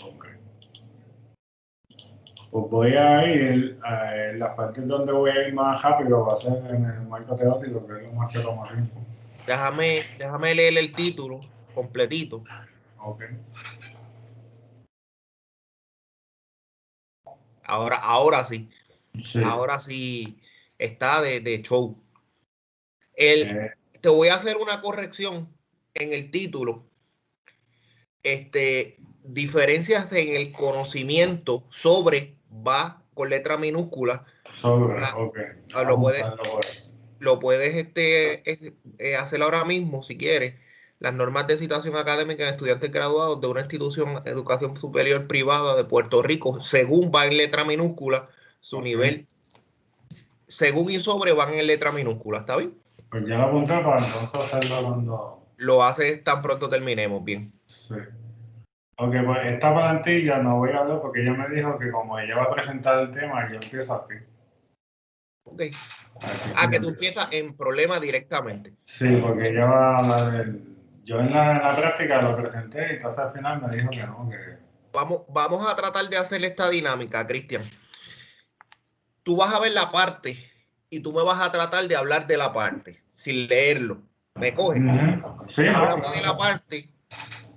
Ok. Pues voy a ir a las partes donde voy a ir más rápido, va a ser en el marco teórico, que es lo más que toma tiempo. Déjame leer el título completito. Ok. Ahora sí. Sí. Ahora sí está de show. Eh, Te voy a hacer una corrección en el título. Diferencias en el conocimiento sobre va con letra minúscula. ok. Lo Vamos a puedes, usarlo por ahí. lo puedes hacer ahora mismo si quieres. Las normas de citación académica de estudiantes graduados de una institución de educación superior privada de Puerto Rico, según va en letra minúscula, su nivel, según y sobre van en letra minúscula, ¿está bien? Pues ya lo apunté para entonces hacerlo cuando... Lo haces tan pronto terminemos, bien. Sí. Ok, pues esta plantilla no voy a hablar porque ella me dijo que como ella va a presentar el tema, yo empiezo así. Ok. Así Que que tú empiezas en problema directamente. sí, porque ella va a hablar del... Yo en la práctica lo presenté y entonces al final me dijo que no, que... Vamos a tratar de hacer esta dinámica, Cristian. Tú vas a ver la parte y tú me vas a tratar de hablar de la parte sin leerlo. ¿Me coges? Sí, no, Háblame de la claro. parte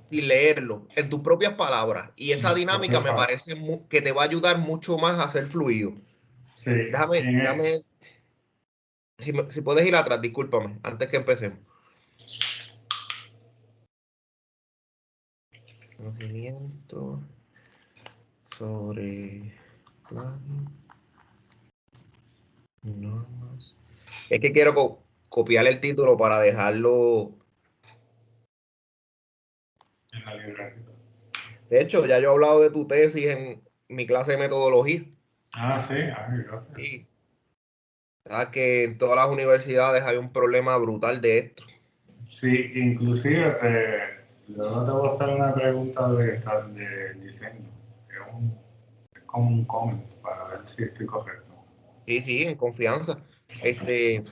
sin leerlo, en tus propias palabras. Y esa dinámica me parece que te va a ayudar mucho más a ser fluido. Sí, Dame, si puedes ir atrás, discúlpame, antes que empecemos. Conocimiento sobre plagio, normas. Es que quiero copiar el título para dejarlo. en la libreta. De hecho, ya yo he hablado de tu tesis en mi clase de metodología. Ah, sí, ay, gracias. Y sabes que en todas las universidades hay un problema brutal de esto. Sí, inclusive luego te voy a hacer una pregunta de diseño. Es como un comment para ver si estoy correcto. Sí, sí, en confianza. Este,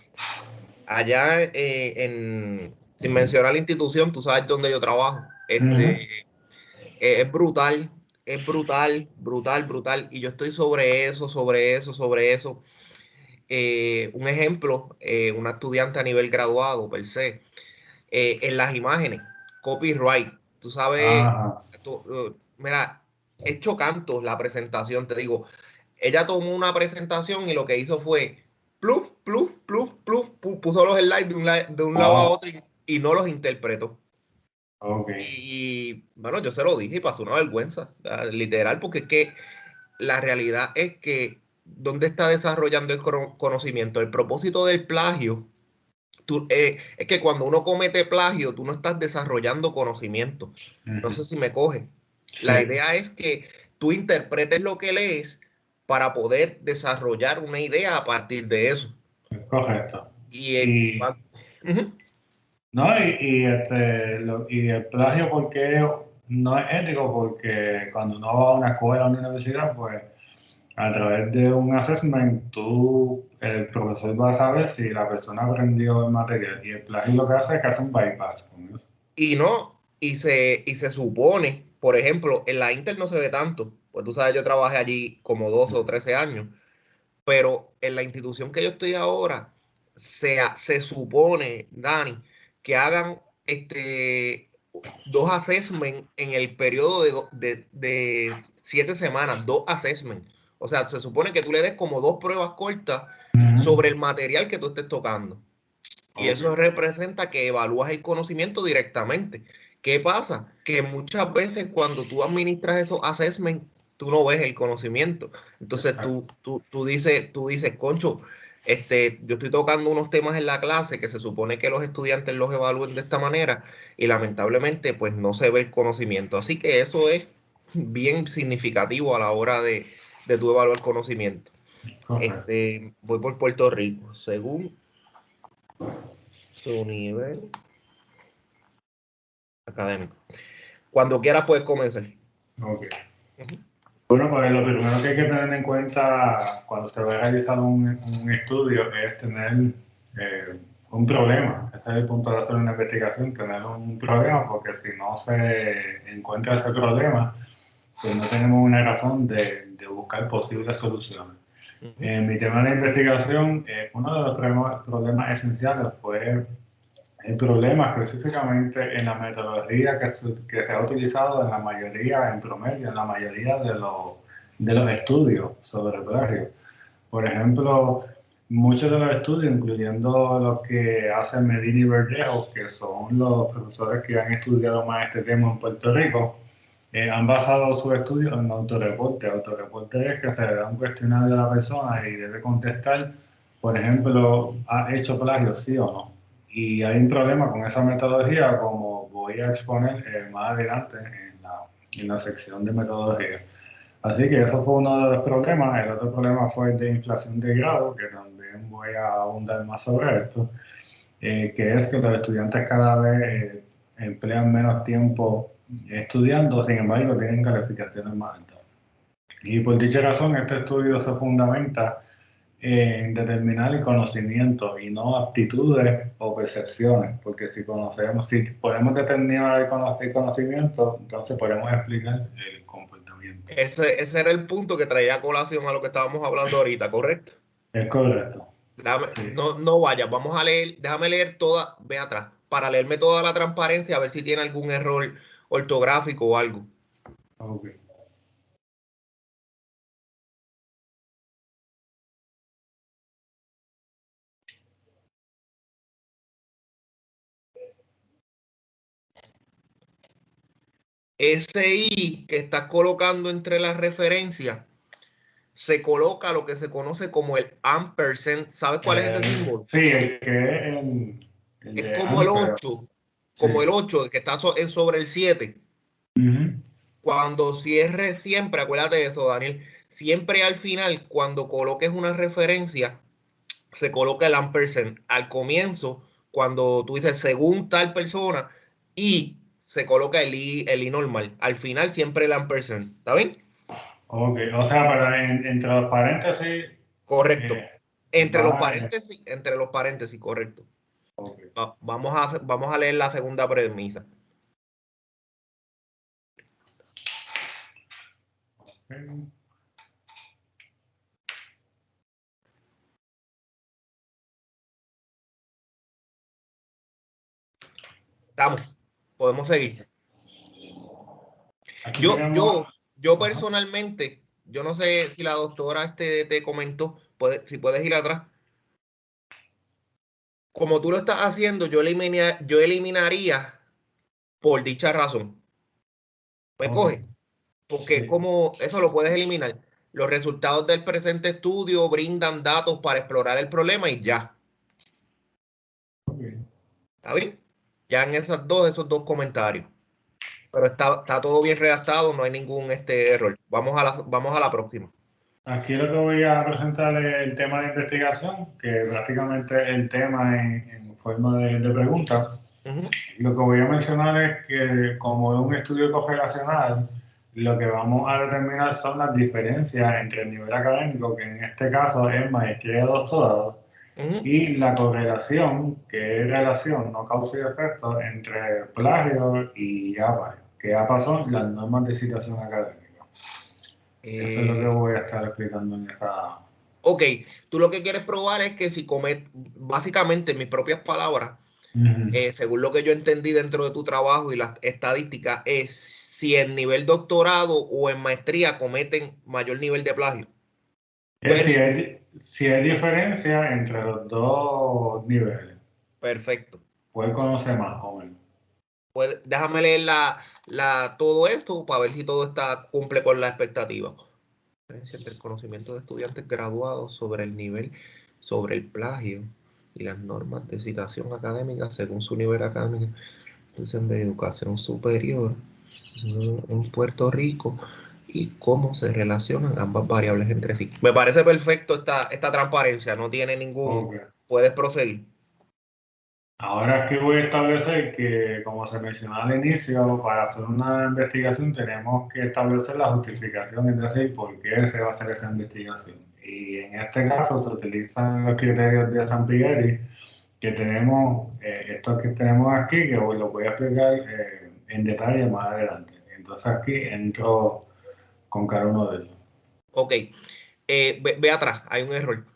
allá sin mencionar la institución, tú sabes dónde yo trabajo. Es brutal, es brutal, brutal, brutal. Y yo estoy sobre eso, sobre eso, sobre eso. Un ejemplo, una estudiante a nivel graduado, per se, en las imágenes, copyright. Tú sabes, Ajá. mira, es chocante la presentación, te digo. Ella tomó una presentación y lo que hizo fue pluf, pluf, pluf, pluf, puso los slides de un lado a Oh, otro y no los interpretó. ok. Y bueno, yo se lo dije y pasó una vergüenza, literal, porque es que la realidad es que ¿dónde está desarrollando el conocimiento? El propósito del plagio es que cuando uno comete plagio, tú no estás desarrollando conocimiento. No sé si me coge. La Sí, idea es que tú interpretes lo que lees para poder desarrollar una idea a partir de eso. es correcto. Y Y, Ujú. no, y el plagio, porque no es ético, porque cuando uno va a una escuela, a una universidad, pues a través de un assessment, el profesor va a saber si la persona aprendió el material. Y el plagio lo que hace es que hace un bypass con eso. Y no, y se supone, por ejemplo, en la Inter no se ve tanto, pues tú sabes, yo trabajé allí como 12 o 13 años, pero en la institución que yo estoy ahora, se supone, Dani, que hagan dos assessments en el periodo de 7 semanas, dos assessments. O sea, se supone que tú le des como dos pruebas cortas sobre el material que tú estés tocando. Y Ok. eso representa que evalúas el conocimiento directamente. ¿Qué pasa? Que muchas veces cuando tú administras esos assessments, tú no ves el conocimiento. Entonces Exacto. tú dices, concho, yo estoy tocando unos temas en la clase que se supone que los estudiantes los evalúen de esta manera y lamentablemente pues no se ve el conocimiento. Así que eso es bien significativo a la hora de tu evaluar el conocimiento. Correcto. Voy por Puerto Rico. Según su nivel académico. Cuando quieras puedes comenzar. Ok. Ujú. Bueno, pues lo primero que hay que tener en cuenta cuando se va a realizar un estudio es tener un problema. Ese es el punto de hacer una investigación, tener un problema, porque si no se encuentra ese problema, pues no tenemos una razón de buscar posibles soluciones. En mi tema de investigación, uno de los problemas esenciales fue el problema específicamente en la metodología que se ha utilizado en la mayoría, en promedio, en la mayoría de los estudios sobre plagio. Por ejemplo, muchos de los estudios, incluyendo los que hacen Medina y Verdejo, que son los profesores que han estudiado más este tema en Puerto Rico, han basado sus estudios en autorreporte. Autorreporte es que se le da un cuestionario a la persona y debe contestar, por ejemplo, ¿ha hecho plagio, sí o no? Y hay un problema con esa metodología, como voy a exponer más adelante en la sección de metodología. Así que eso fue uno de los problemas. El otro problema fue el de inflación de grado, que también voy a abundar más sobre esto, que es que los estudiantes cada vez emplean menos tiempo estudiando, sin embargo tienen calificaciones más altas. Y por dicha razón, este estudio se fundamenta en determinar el conocimiento y no aptitudes o percepciones, porque si podemos determinar el conocimiento, entonces podemos explicar el comportamiento. Ese era el punto que traía a colación a lo que estábamos hablando ahorita, ¿correcto? Es correcto. Sí. No vayas, vamos a leer, déjame leer toda, ve atrás, para leerme toda la transparencia, a ver si tiene algún error ortográfico o algo. Okay. Ese I que estás colocando entre las referencias, se coloca lo que se conoce como el ampersand. ¿Sabes cuál es ese símbolo? Sí, el que es el Es de como el Amper. 8, como Sí. el 8 que está sobre el 7. Cuando cierres siempre, acuérdate de eso, Daniel, siempre al final, cuando coloques una referencia, se coloca el ampersand. Al comienzo, cuando tú dices según tal persona, y se coloca el I normal. Al final, siempre el ampersand. ¿Está bien? Ok, o sea, pero entre los paréntesis Correcto. Entre los va. paréntesis, correcto. Okay. Vamos a leer la segunda premisa. Okay. Estamos. Podemos seguir. Aquí Yo, tenemos. yo, yo Ajá. personalmente, yo no sé si la doctora te comentó, si puedes ir atrás. Como tú lo estás haciendo, yo eliminaría por dicha razón. ¿Me Ok, coge? Porque sí. como eso lo puedes eliminar. Los resultados del presente estudio brindan datos para explorar el problema y ya. Okay. ¿Está bien? Ya en esos dos comentarios. Pero está todo bien redactado, no hay ningún error. Vamos a la próxima. Aquí lo que voy a presentar es el tema de investigación, que prácticamente es el tema en forma de pregunta. Ujú. Lo que voy a mencionar es que como es un estudio correlacional, lo que vamos a determinar son las diferencias entre el nivel académico, que en este caso es maestría y doctorado, Ujú. y la correlación, que es relación, no causa y efecto, entre plagio y APA, que APA son las normas de citación académica. Eso es lo que Eh, voy a estar explicando en esa. ok, tú lo que quieres probar es que si básicamente en mis propias palabras, Ujú. según lo que yo entendí dentro de tu trabajo y las estadísticas, es si en nivel doctorado o en maestría cometen mayor nivel de plagio. Es Versus, si hay diferencia entre los dos niveles, perfecto. ¿cuál conoce más o menos? Déjame leer todo esto para ver si todo cumple con la expectativa. Diferencia entre el conocimiento de estudiantes graduados sobre el plagio y las normas de citación académica según su nivel académico, institución de educación superior en Puerto Rico y cómo se relacionan ambas variables entre sí. Me parece perfecto esta transparencia, no tiene ningún. Ok. Puedes proseguir. Ahora aquí voy a establecer que, como se mencionó al inicio, para hacer una investigación tenemos que establecer la justificación, es decir, por qué se va a hacer esa investigación. Y en este caso se utilizan los criterios de Sampieri, que tenemos, estos que tenemos aquí, que os lo voy a explicar en detalle más adelante. Entonces aquí entro con cada uno de ellos. Ok, ve atrás, hay un error.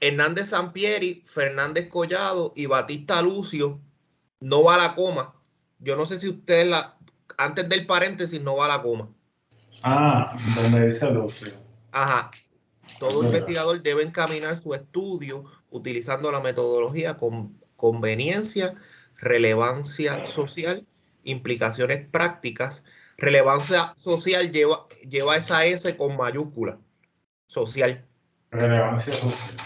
Hernández Sampieri, Fernández Collado y Batista Lucio, no va la coma. Yo no sé si ustedes antes del paréntesis no va la coma. Donde dice Lucio. Ajá. Todo investigador debe encaminar su estudio utilizando la metodología con conveniencia, relevancia social, implicaciones prácticas. Relevancia social lleva esa S con mayúscula. Social. Relevancia social.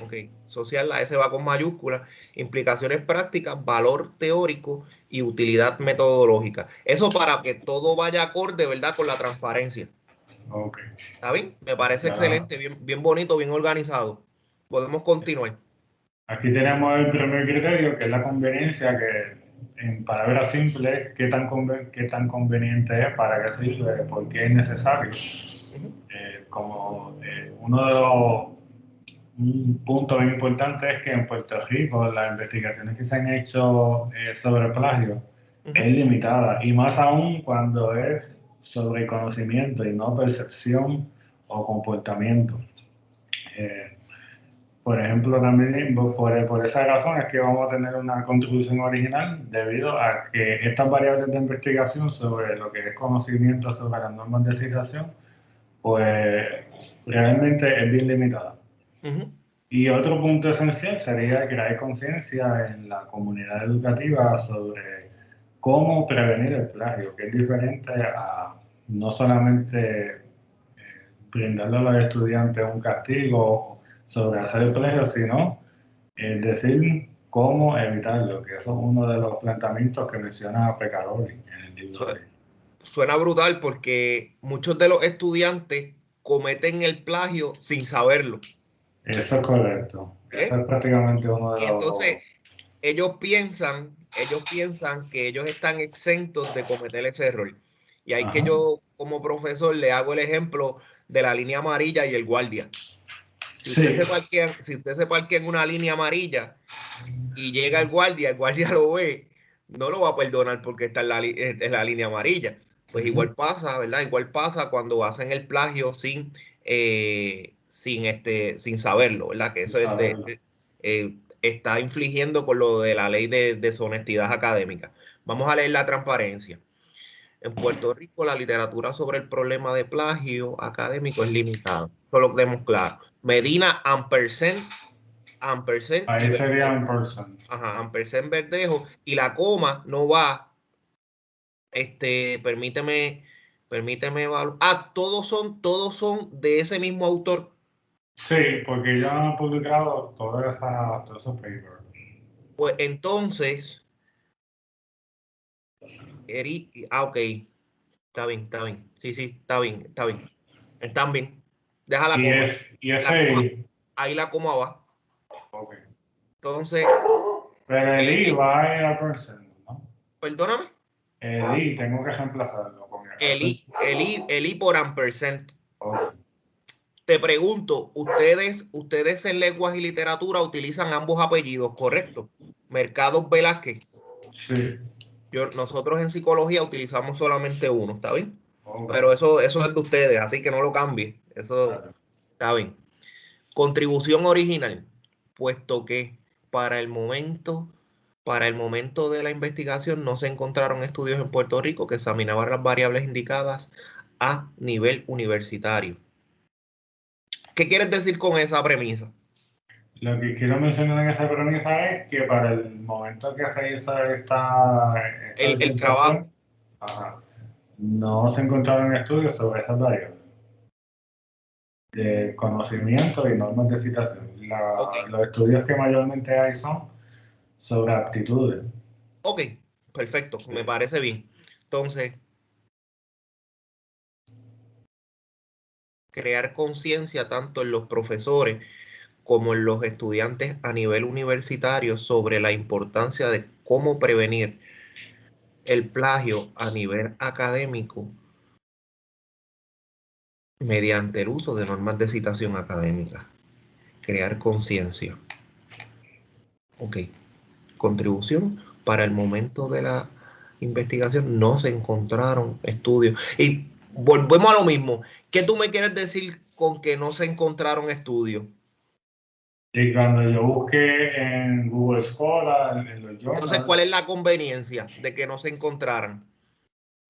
Ok. Social, la S va con mayúscula. Implicaciones prácticas, valor teórico y utilidad metodológica. Eso para que todo vaya acorde, ¿verdad? Con la transparencia. Ok. ¿Está bien? Me parece Ya. excelente, bien bonito, bien organizado. Podemos continuar. Aquí tenemos el primer criterio, que es la conveniencia, que en palabras simples, qué tan conveniente es, para qué sirve, por qué es necesario. Un punto bien importante es que en Puerto Rico las investigaciones que se han hecho sobre plagio es limitada, y más aún cuando es sobre conocimiento y no percepción o comportamiento. Por ejemplo, también por esa razón es que vamos a tener una contribución original, debido a que estas variables de investigación sobre lo que es conocimiento sobre las normas de citación, pues realmente es bien limitada. Y otro punto esencial sería crear conciencia en la comunidad educativa sobre cómo prevenir el plagio, que es diferente a no solamente brindarle a los estudiantes un castigo sobre hacer el plagio, sino decir cómo evitarlo, que eso es uno de los planteamientos que menciona Pecaroli en el libro. Suena brutal porque muchos de los estudiantes cometen el plagio sin saberlo. Eso es correcto. Eso es prácticamente uno de los... Entonces, ellos piensan que ellos están exentos de cometer ese error. Y ahí que yo, como profesor, le hago el ejemplo de la línea amarilla y el guardia. Si usted se parquea en una línea amarilla y llega el guardia lo ve, no lo va a perdonar porque está en la línea amarilla. Pues igual pasa, ¿verdad? Igual pasa cuando hacen el plagio sin saberlo, ¿verdad? Que eso está infligiendo con lo de la ley de deshonestidad académica. Vamos a leer la transparencia. En Puerto Rico, la literatura sobre el problema de plagio académico es limitada. Eso lo tenemos claro. Medina, ampersand. Ahí sería ampersand. Ajá, ampersand Verdejo. Y la coma no va. Permíteme. Todos son de ese mismo autor. Sí, porque ya han publicado todos esos papers. Pues entonces, ok. Está bien. Sí, está bien. Están bien. Deja la coma. Ahí la coma va. Okay. Entonces. Pero el I va a ir a percent, ¿no? Perdóname. El I tengo que reemplazarlo con El I por ampersand. Okay. Te pregunto, ustedes en lenguas y literatura utilizan ambos apellidos, ¿correcto? Mercados Velázquez. Sí. Nosotros en psicología utilizamos solamente uno, ¿está bien? Okay. Pero eso es de ustedes, así que no lo cambie. Eso está bien. Contribución original, puesto que para el momento de la investigación no se encontraron estudios en Puerto Rico que examinaban las variables indicadas a nivel universitario. ¿Qué quieres decir con esa premisa? Lo que quiero mencionar en esa premisa es que para el momento que se hizo el trabajo, no se encontraron estudios sobre esas variables de conocimiento y normas de citación. Los estudios que mayormente hay son sobre aptitudes. Ok, perfecto, sí. Me parece bien. Entonces, crear conciencia tanto en los profesores como en los estudiantes a nivel universitario sobre la importancia de cómo prevenir el plagio a nivel académico mediante el uso de normas de citación académica. Crear conciencia. Ok. Contribución. Para el momento de la investigación no se encontraron estudios. Y volvemos a lo mismo. ¿Qué tú me quieres decir con que no se encontraron estudios? Y cuando yo busqué en Google Scholar, en los Entonces, journals, ¿cuál es la conveniencia de que no se encontraran?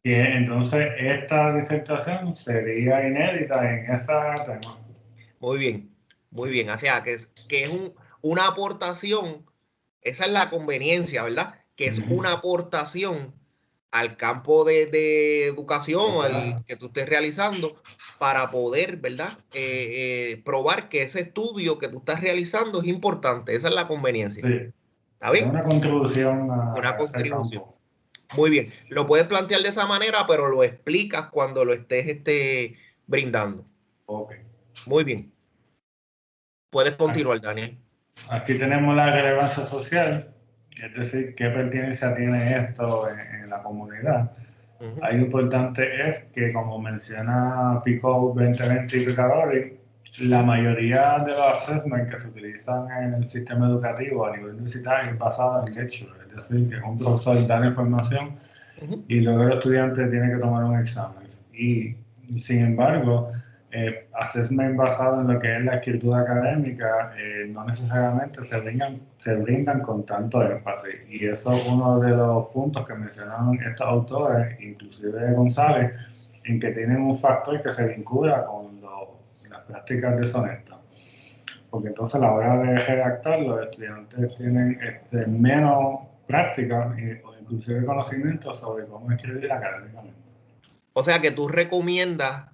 que entonces esta disertación sería inédita en ese tema. Muy bien, muy bien. O sea, que es una aportación, esa es la conveniencia, ¿verdad? Que es una aportación al campo de educación al que tú estés realizando para poder, ¿verdad? Probar que ese estudio que tú estás realizando es importante. Esa es la conveniencia. Sí, ¿Está es bien? una contribución Una a ese contribución. campo. Muy bien. Lo puedes plantear de esa manera, pero lo explicas cuando lo estés brindando. Ok. Muy bien. Puedes continuar, Daniel. Aquí tenemos la relevancia social, es decir, qué pertinencia tiene esto en la comunidad. Ujú. Algo importante es que, como menciona Pico 2020 y Picadori, la mayoría de los assessments que se utilizan en el sistema educativo a nivel universitario es basado en lecture, es decir, que un profesor da la información Ujú. y luego el estudiante tiene que tomar un examen. Y, sin embargo, assessment basado en lo que es la escritura académica no necesariamente se brindan con tanto énfasis. Y eso es uno de los puntos que mencionaron estos autores, inclusive González, en que tienen un factor que se vincula con las prácticas deshonestas. Porque entonces a la hora de redactar los estudiantes tienen menos práctica o inclusive conocimiento sobre cómo escribir académicamente. O sea que tú recomiendas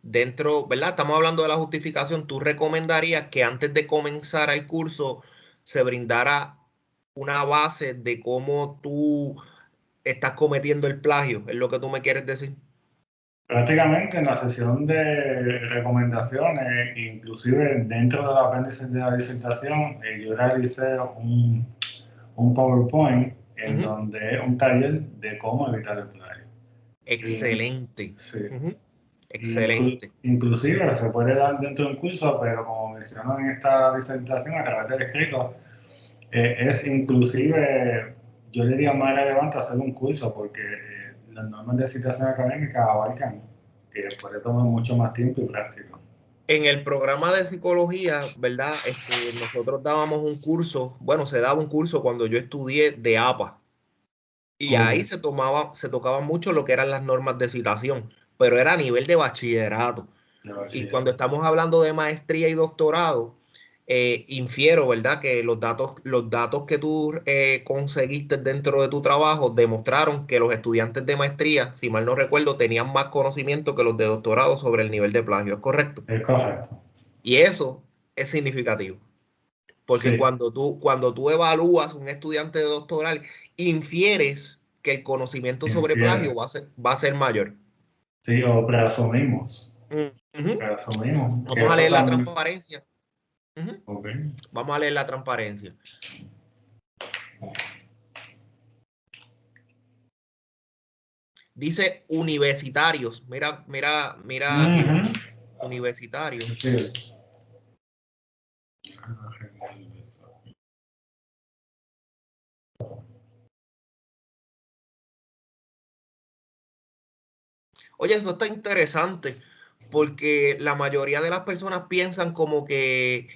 dentro, ¿verdad? Estamos hablando de la justificación. ¿Tú recomendarías que antes de comenzar el curso se brindara una base de cómo tú estás cometiendo el plagio? ¿Es lo que tú me quieres decir? Prácticamente en la sesión de recomendaciones, inclusive dentro del apéndice de la disertación, yo realicé un PowerPoint en Ujú. donde es un taller de cómo evitar el plagio. Y, Excelente. sí, Ujú. Excelente. inclusive se puede dar dentro de un curso, pero como mencionó en esta disertación a través del escrito, es inclusive, yo diría más relevante hacer un curso porque las normas de citación académica abarcan que puede tomar mucho más tiempo y práctica. En el programa de psicología, ¿verdad? Nosotros dábamos un curso, bueno, se daba un curso cuando yo estudié de APA. Y Ok, ahí se tocaba mucho lo que eran las normas de citación, pero era a nivel de bachillerato. de Y cuando bachillerato. estamos hablando de maestría y doctorado, infiero, ¿verdad? Que los datos que tú conseguiste dentro de tu trabajo demostraron que los estudiantes de maestría, si mal no recuerdo, tenían más conocimiento que los de doctorado sobre el nivel de plagio, ¿es correcto? Es correcto. Y eso es significativo. Porque Sí, cuando tú evalúas un estudiante de doctoral, infieres que el conocimiento sobre plagio infiere. va a ser mayor. Sí, o presumimos. Ujú. Presumimos que Vamos a eso leer la también. transparencia. Ujú. Ok. Vamos a leer la transparencia. Dice universitarios. Mira, mira, mira aquí, Ujú. universitarios. Sí. Oye, eso está interesante porque la mayoría de las personas piensan como que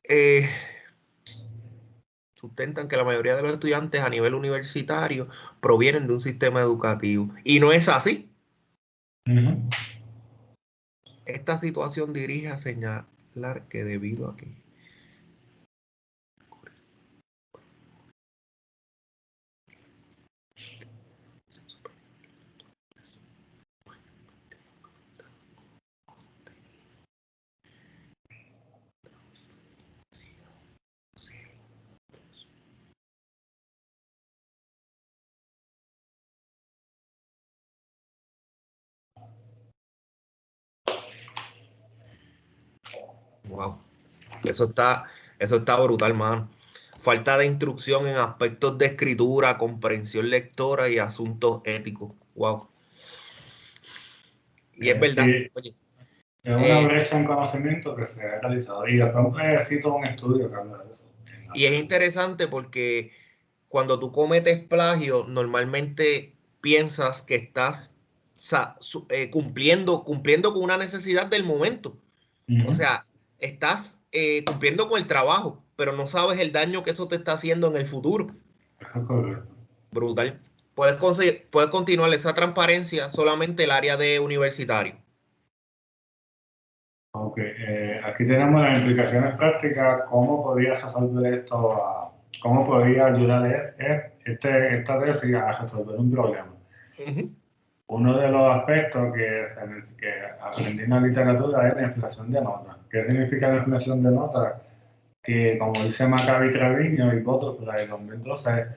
eh, sustentan que la mayoría de los estudiantes a nivel universitario provienen de un sistema educativo. Y no es así. Ujú. Esta situación dirige a señalar que debido a que... Wow, eso está brutal, mano. Falta de instrucción en aspectos de escritura, comprensión lectora y asuntos éticos. Wow. Y es verdad. Sí, Oye, es una eh, brecha en conocimiento que se ha realizado. Y después necesito un estudio que habla de eso. En la y es película. interesante porque cuando tú cometes plagio, normalmente piensas que estás cumpliendo con una necesidad del momento. O sea, estás cumpliendo con el trabajo, pero no sabes el daño que eso te está haciendo en el futuro. Brutal. Puedes continuar esa transparencia solamente el área de universitario. Ok, aquí tenemos las implicaciones prácticas. ¿Cómo podría resolver esto? ¿Cómo podría ayudar esta tesis a resolver un problema? Uno de los aspectos que aprendí en la literatura es la inflación de notas. ¿Qué significa la inflación de notas? Que, como dice Maccabi Treviño y Butterfly de 2012,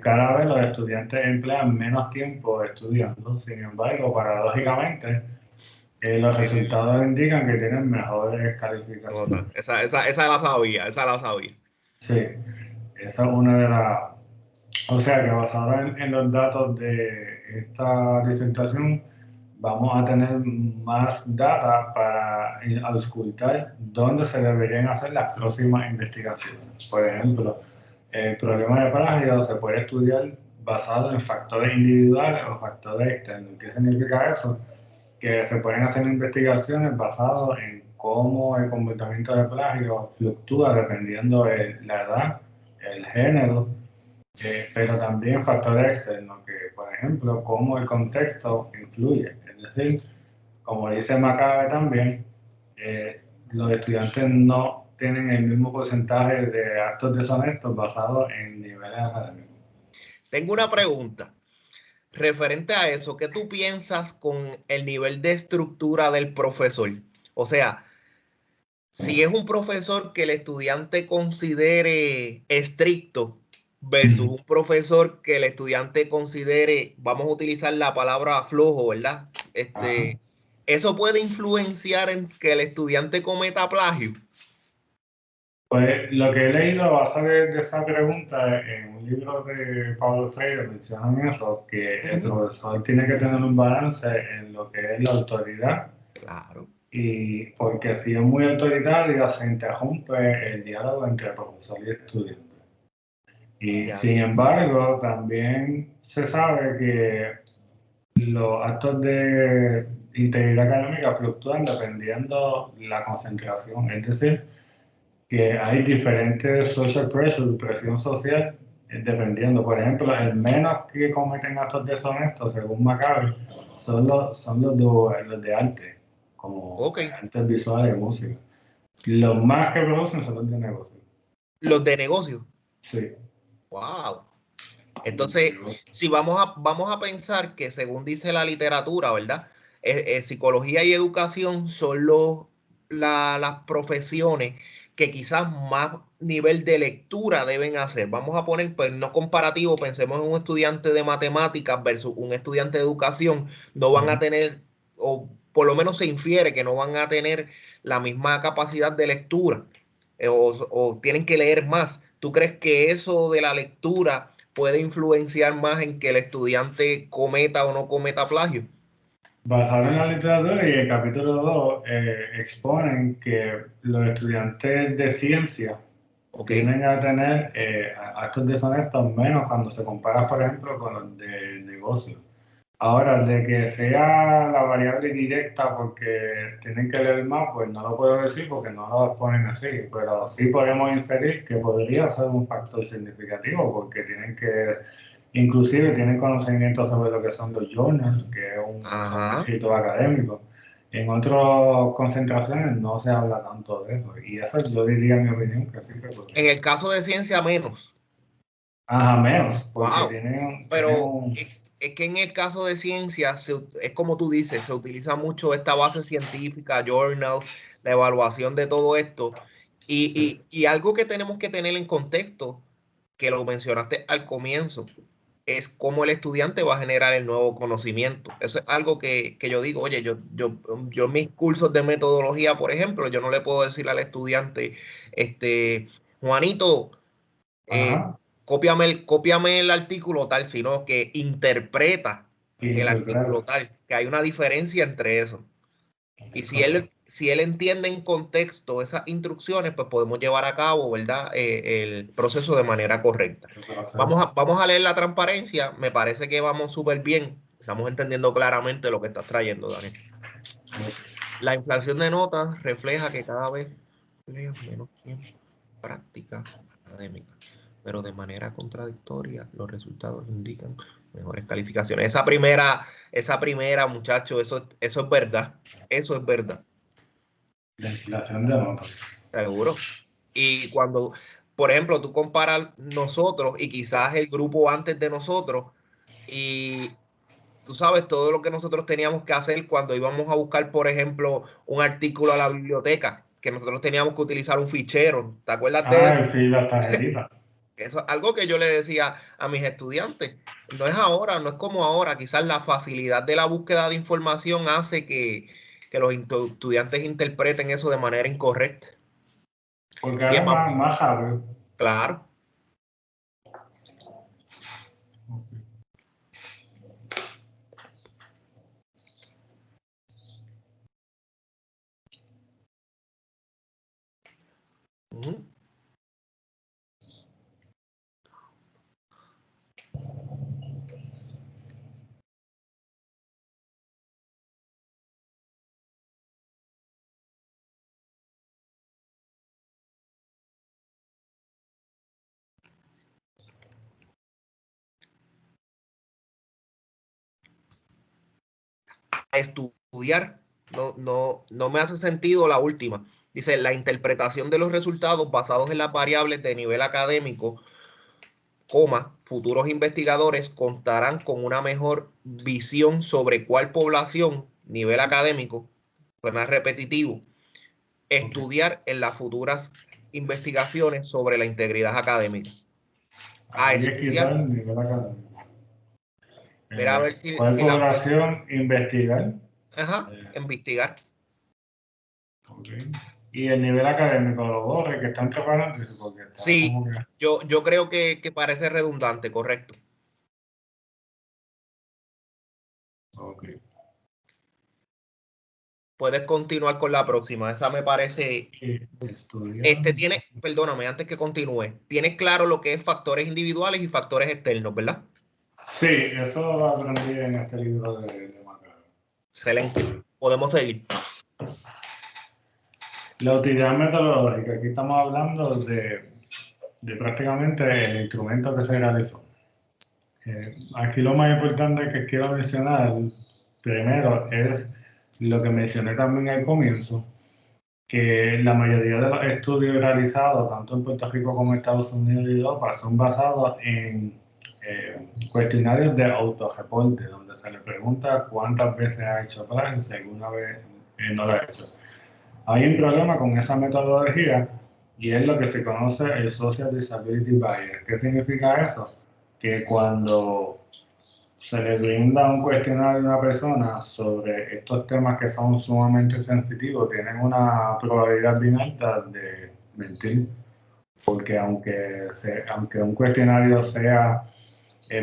cada vez los estudiantes emplean menos tiempo estudiando. Sin embargo, paradójicamente, los resultados indican que tienen mejores calificaciones. Esa la sabía, esa la sabía. Sí, esa es una de las... O sea que basado en los datos de esta disertación, vamos a tener más data para auscultar dónde se deberían hacer las próximas investigaciones. Por ejemplo, el problema de plagio se puede estudiar basado en factores individuales o factores externos. ¿Qué significa eso? Que se pueden hacer investigaciones basadas en cómo el comportamiento de plagio fluctúa dependiendo de la edad, el género, pero también factores externos, que por ejemplo, cómo el contexto influye. Es decir, como dice Maccabi también, los estudiantes no tienen el mismo porcentaje de actos deshonestos basados en niveles académicos. Tengo una pregunta. Referente a eso, ¿qué tú piensas con el nivel de estructura del profesor? O sea, si es un profesor que el estudiante considere estricto versus un profesor que el estudiante considere, vamos a utilizar la palabra flojo, ¿verdad? ¿Eso puede influenciar en que el estudiante cometa plagio? Pues lo que he leído a base de esa pregunta en un libro de Pablo Freire mencionan eso, que el profesor tiene que tener un balance en lo que es la autoridad. Claro. Y porque si es muy autoritario se interrumpe el diálogo entre profesor y estudiante. Y sin embargo, también se sabe que los actos de integridad académica fluctúan dependiendo la concentración. Es decir, que hay diferentes social pressure, presión social, dependiendo. Por ejemplo, el menos que cometen actos deshonestos, según Maccabi, son los de arte, como artes visuales y música. Los más que producen son los de negocio. ¿Los de negocio? Sí. Wow. Entonces, si vamos a pensar que según dice la literatura, ¿verdad? Psicología y educación son las profesiones que quizás más nivel de lectura deben hacer. Vamos a poner, pues no comparativo, pensemos en un estudiante de matemáticas versus un estudiante de educación, no van a tener, o por lo menos se infiere que no van a tener la misma capacidad de lectura, o tienen que leer más. ¿Tú crees que eso de la lectura puede influenciar más en que el estudiante cometa o no cometa plagio? Basado en la literatura y el capítulo 2 exponen que los estudiantes de ciencia tienden a tener actos deshonestos menos cuando se compara, por ejemplo, con los de negocio. Ahora, de que sea la variable directa porque tienen que leer más, pues no lo puedo decir porque no lo ponen así, pero sí podemos inferir que podría ser un factor significativo porque inclusive tienen conocimiento sobre lo que son los journals, que es un escrito académico. En otras concentraciones no se habla tanto de eso, y eso yo diría, en mi opinión, que sí que podría. En el caso de ciencia, menos. Ajá, menos, porque pero es que en el caso de ciencia, es como tú dices, se utiliza mucho esta base científica, journals, la evaluación de todo esto. Y algo que tenemos que tener en contexto, que lo mencionaste al comienzo, es cómo el estudiante va a generar el nuevo conocimiento. Eso es algo que yo digo, oye, yo en mis cursos de metodología, por ejemplo, yo no le puedo decir al estudiante, Juanito, cópiame el artículo tal, sino que interpreta el artículo tal, que hay una diferencia entre eso. Y si él entiende en contexto esas instrucciones, pues podemos llevar a cabo, ¿verdad? El proceso de manera correcta. Vamos a leer la transparencia. Me parece que vamos súper bien. Estamos entendiendo claramente lo que estás trayendo, Daniel. La inflación de notas refleja que cada vez menos tiempo prácticas académicas, pero de manera contradictoria los resultados indican mejores calificaciones. Esa primera, muchachos, eso es verdad. Eso es verdad. La inflación de notas. Seguro. Y cuando, por ejemplo, tú comparas nosotros y quizás el grupo antes de nosotros, y tú sabes todo lo que nosotros teníamos que hacer cuando íbamos a buscar, por ejemplo, un artículo a la biblioteca, que nosotros teníamos que utilizar un fichero. ¿Te acuerdas de eso? Sí, la tarjetita. Eso es algo que yo le decía a mis estudiantes. No es ahora, no es como ahora. Quizás la facilidad de la búsqueda de información hace que los estudiantes interpreten eso de manera incorrecta. Porque Y es ahora más rápido. claro. Uh-huh. Estudiar, no me hace sentido la última. Dice, la interpretación de los resultados basados en las variables de nivel académico, futuros investigadores contarán con una mejor visión sobre cuál población, nivel académico, suena repetitivo, estudiar en las futuras investigaciones sobre la integridad académica. A estudiar. El nivel académico. Mira a ver si población investigar. Ajá, investigar. Okay. Y el nivel académico, los dos que están preparando. Sí, yo creo que parece redundante, correcto. Okay. Puedes continuar con la próxima. Esa me parece. Perdóname, antes que continúe. Tienes claro lo que es factores individuales y factores externos, ¿verdad? Sí, eso lo aprendí en este libro de Macaro. Excelente. Podemos seguir. La utilidad metodológica. Aquí estamos hablando de prácticamente el instrumento que se realizó. Aquí lo más importante que quiero mencionar primero es lo que mencioné también al comienzo, que la mayoría de los estudios realizados, tanto en Puerto Rico como en Estados Unidos y Europa, son basados en cuestionarios de autorreporte, donde se le pregunta cuántas veces ha hecho plagio si alguna vez no lo ha hecho. Hay un problema con esa metodología y es lo que se conoce el Social Disability Bias. ¿Qué significa eso? Que cuando se le brinda un cuestionario a una persona sobre estos temas que son sumamente sensitivos, tienen una probabilidad bien alta de mentir, porque aunque un cuestionario sea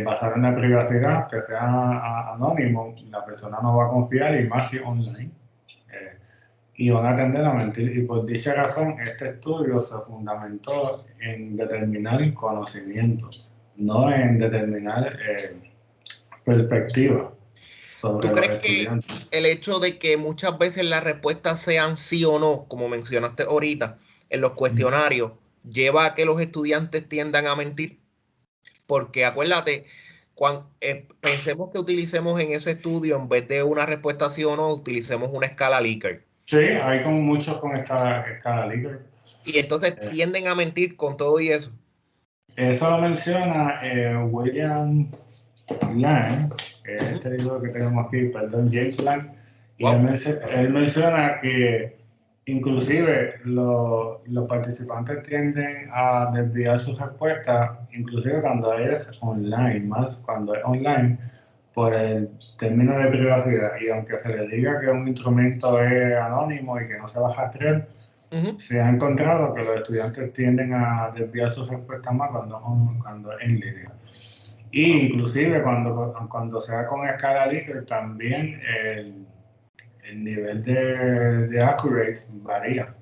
basado en la privacidad, que sea anónimo, la persona no va a confiar, y más si online, y van a tender a mentir. Y por dicha razón, este estudio se fundamentó en determinar conocimiento, no en determinar perspectiva sobre ¿Tú los crees que estudiantes. el hecho de que muchas veces las respuestas sean sí o no, como mencionaste ahorita, en los cuestionarios, lleva a que los estudiantes tiendan a mentir? Porque acuérdate, pensemos que utilicemos en ese estudio, en vez de una respuesta sí o no, utilicemos una escala Likert. Sí, hay con muchos con esta escala Likert. Y entonces tienden a mentir con todo y eso. Eso lo menciona William Lang, que es este libro que tenemos aquí, perdón, James Lang, y él menciona que inclusive los participantes tienden a desviar sus respuestas, inclusive cuando es online, más cuando es online, por el término de privacidad. Y aunque se le diga que un instrumento es anónimo y que no se va a rastrear, se ha encontrado que los estudiantes tienden a desviar sus respuestas más cuando es en línea. Y inclusive cuando sea con escala Likert, también el nivel de accuracy varía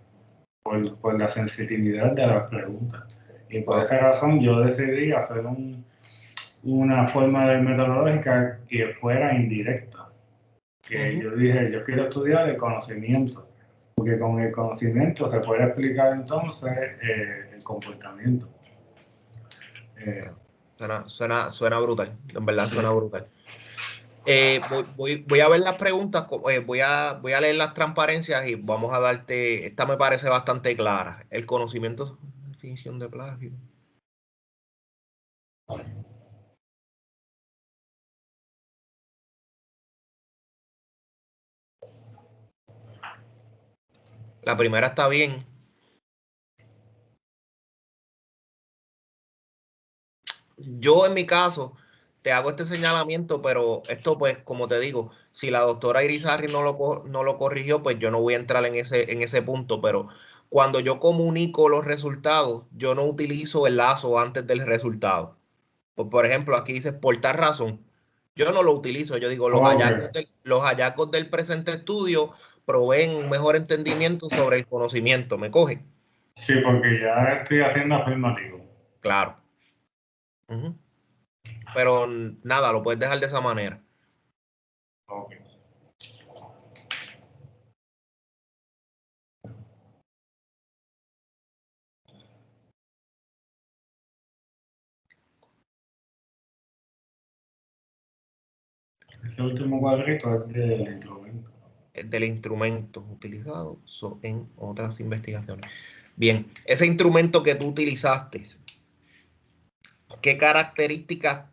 por la sensibilidad de las preguntas. Y por esa razón yo decidí hacer una forma de metodológica que fuera indirecta. Que yo dije, yo quiero estudiar el conocimiento, porque con el conocimiento se puede explicar entonces el comportamiento. Suena brutal, en verdad suena brutal. Voy a ver las preguntas, voy a leer las transparencias y vamos a darte, esta me parece bastante clara. El conocimiento, definición de plagio. La primera está bien. Yo en mi caso te hago este señalamiento, pero esto pues como te digo, si la doctora Irizarry no lo corrigió, pues yo no voy a entrar en ese punto, pero cuando yo comunico los resultados, yo no utilizo el lazo antes del resultado. Pues, por ejemplo, aquí dice por tal razón. Yo no lo utilizo, yo digo los hallazgos del presente estudio proveen un mejor entendimiento sobre el conocimiento. ¿Me coge? Sí, porque ya estoy haciendo afirmativo. Claro. Pero nada, lo puedes dejar de esa manera. Ok. Ese último cuadrito es del instrumento. Es del instrumento utilizado en otras investigaciones. Bien, ese instrumento que tú utilizaste, ¿qué características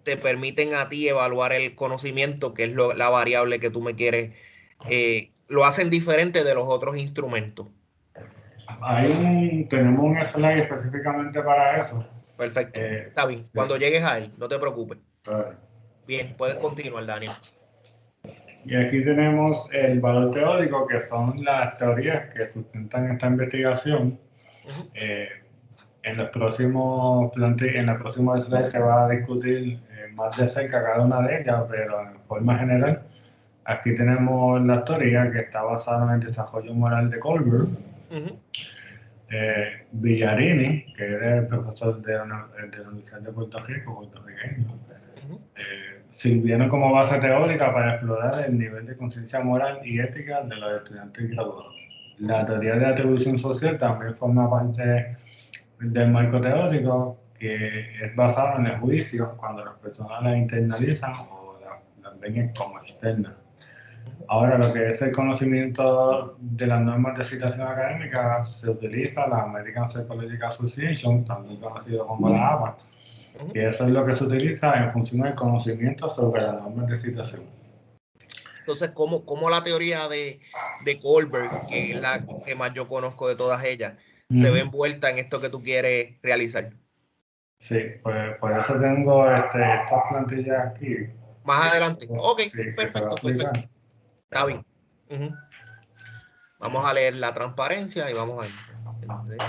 te permiten a ti evaluar el conocimiento, que es la variable que tú me quieres, lo hacen diferente de los otros instrumentos? Tenemos un slide específicamente para eso. Perfecto, está bien. Sí. Cuando llegues a él, no te preocupes. Claro. Bien, puedes continuar, Daniel. Y aquí tenemos el valor teórico, que son las teorías que sustentan esta investigación. En la próxima slide se va a discutir más de cerca cada una de ellas, pero en forma general, aquí tenemos la teoría que está basada en el desarrollo moral de Kohlberg. Villarini, que era el profesor de la Universidad de Puerto Rico, puertorriqueño, sirvieron como base teórica para explorar el nivel de conciencia moral y ética de los estudiantes graduados. La teoría de atribución social también forma parte del marco teórico, que es basado en el juicio cuando las personas las internalizan o las ven como externas. Ahora, lo que es el conocimiento de las normas de citación académica, se utiliza la American Psychological Association, también conocido como la APA, y eso es lo que se utiliza en función del conocimiento sobre las normas de citación. Entonces, ¿cómo la teoría de Kohlberg, que es la que más yo conozco de todas ellas, se ve envuelta en esto que tú quieres realizar? Sí, pues por eso tengo estas plantillas aquí. Más adelante. Ok, sí, perfecto. Está bien. Vamos a leer la transparencia y vamos a entender el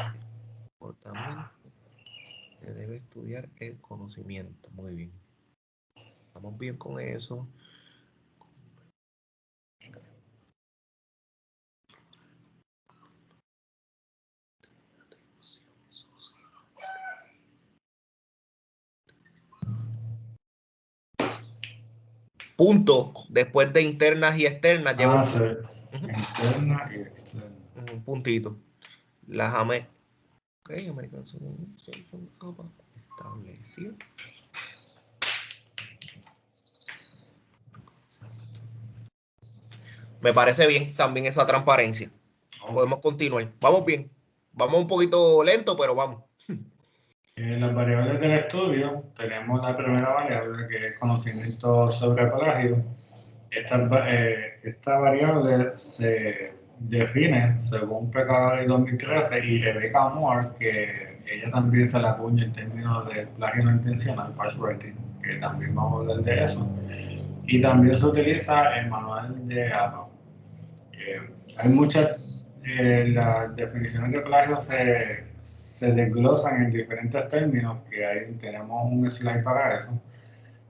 comportamiento. Se debe estudiar el conocimiento. Muy bien. Estamos bien con eso. Punto. Después de internas y externas, lleva un punto. Interna y externa. Un puntito. Las American Association estableció. Me parece bien también esa transparencia. Podemos continuar. Vamos bien. Vamos un poquito lento, pero vamos. En las variables del estudio tenemos la primera variable, que es conocimiento sobre plagio. Esta variable se define según PKD de 2013 y Rebecca Moore, que ella también se la acuña en términos de plagio no intencional, patch writing, que también vamos a hablar de eso. Y también se utiliza el manual de APA. Hay muchas, las definiciones de plagio se desglosan en diferentes términos, que tenemos un slide para eso.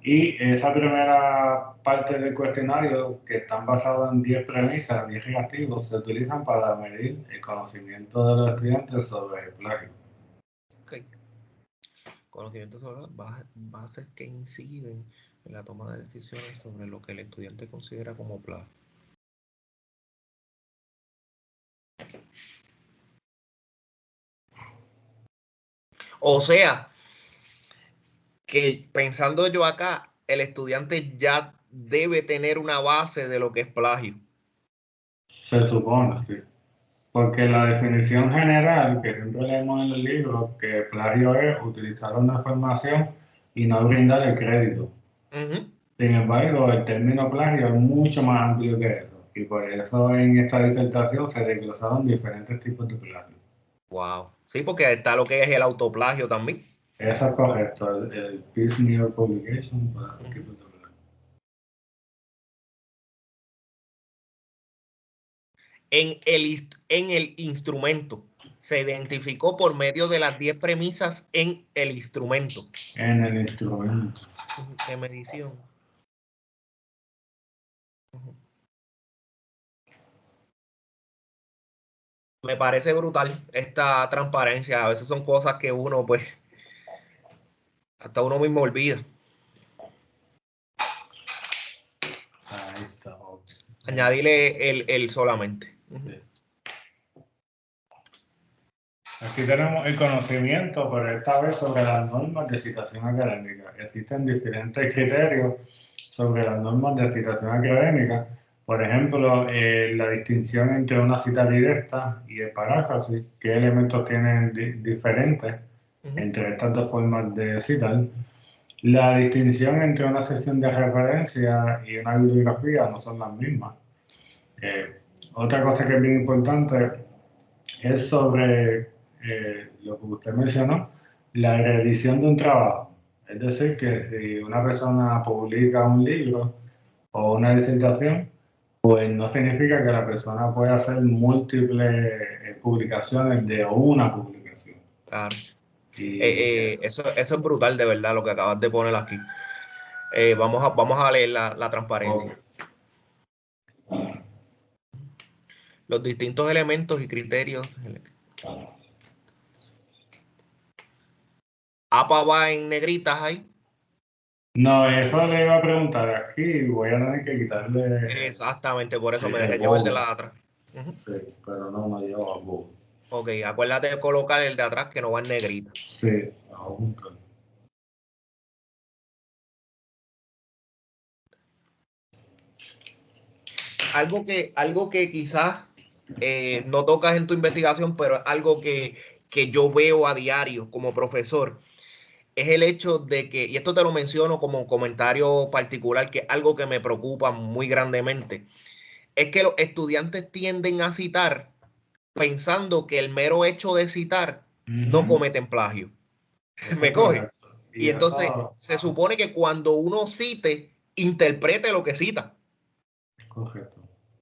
Y esa primera parte del cuestionario, que están basados en 10 premisas, 10 reactivos, se utilizan para medir el conocimiento de los estudiantes sobre el plagio. Okay. Conocimiento sobre las bases que inciden en la toma de decisiones sobre lo que el estudiante considera como plagio. O sea, que pensando yo acá, el estudiante ya debe tener una base de lo que es plagio. Se supone, sí. Porque la definición general que siempre leemos en el libro, que plagio es utilizar una información y no brindar el crédito. Sin embargo, el término plagio es mucho más amplio que eso. Y por eso en esta disertación se desglosaron diferentes tipos de plagio. Wow. Sí, porque está lo que es el autoplagio también. Eso es correcto, el piecemeal publication para esos tipos de plagio. En el instrumento. Se identificó por medio de las 10 premisas en el instrumento. En el instrumento. De medición. Me parece brutal esta transparencia. A veces son cosas que uno, pues, hasta uno mismo olvida. Ahí está. Añadirle el solamente. Sí. Aquí tenemos el conocimiento, pero esta vez sobre las normas de citación académica. Existen diferentes criterios sobre las normas de citación académica. Por ejemplo, la distinción entre una cita directa y el paráfrasis, qué elementos tienen diferentes entre estas dos formas de citar. La distinción entre una sección de referencia y una bibliografía no son las mismas. Otra cosa que es bien importante es sobre lo que usted mencionó, la reedición de un trabajo. Es decir, que si una persona publica un libro o una disertación, pues no significa que la persona pueda hacer múltiples publicaciones de una publicación. Claro. Y, eso es brutal, de verdad, lo que acabas de poner aquí. Vamos a leer la transparencia. Okay. Los distintos elementos y criterios. APA va en negritas ahí. No, eso le iba a preguntar aquí, voy a tener que quitarle. Exactamente, por eso Sí, me dejé llevar el de la atrás. Sí, pero no me llevo a bold. Ok, acuérdate de colocar el de atrás que no va en negrita. Sí, aún. Algo que quizás no tocas en tu investigación, pero es algo que yo veo a diario como profesor, es el hecho de que, y esto te lo menciono como comentario particular, que es algo que me preocupa muy grandemente, es que los estudiantes tienden a citar pensando que el mero hecho de citar no cometen plagio. ¿Me coge? Y entonces se supone que cuando uno cite, interprete lo que cita. Correcto.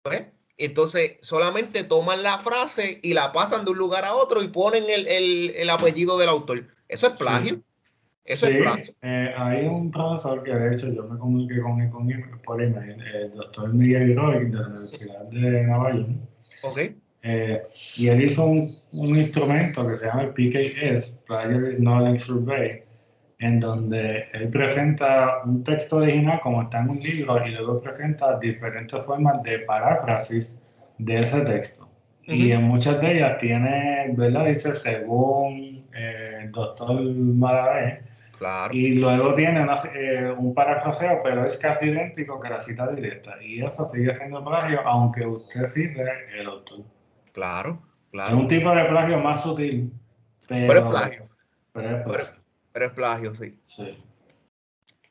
¿Ves? Entonces solamente toman la frase y la pasan de un lugar a otro y ponen el apellido del autor. Eso es plagio. Sí. Eso es plagio. Hay un profesor que de hecho yo me comuniqué con él por email, el doctor Miguel Roy de la Universidad de Nueva York. Okay. Y él hizo un instrumento que se llama el PKS, Plagiarism Knowledge Survey, en donde él presenta un texto original como está en un libro y luego presenta diferentes formas de paráfrasis de ese texto. Y en muchas de ellas tiene, ¿verdad? Dice según el doctor Malavé. Claro. Y luego tiene un parafraseo, pero es casi idéntico que la cita directa. Y eso sigue siendo plagio, aunque usted cite el autor. Claro, Es un claro. tipo de plagio más sutil, Pero es plagio. pero es plagio. Pero es plagio, sí. Sí.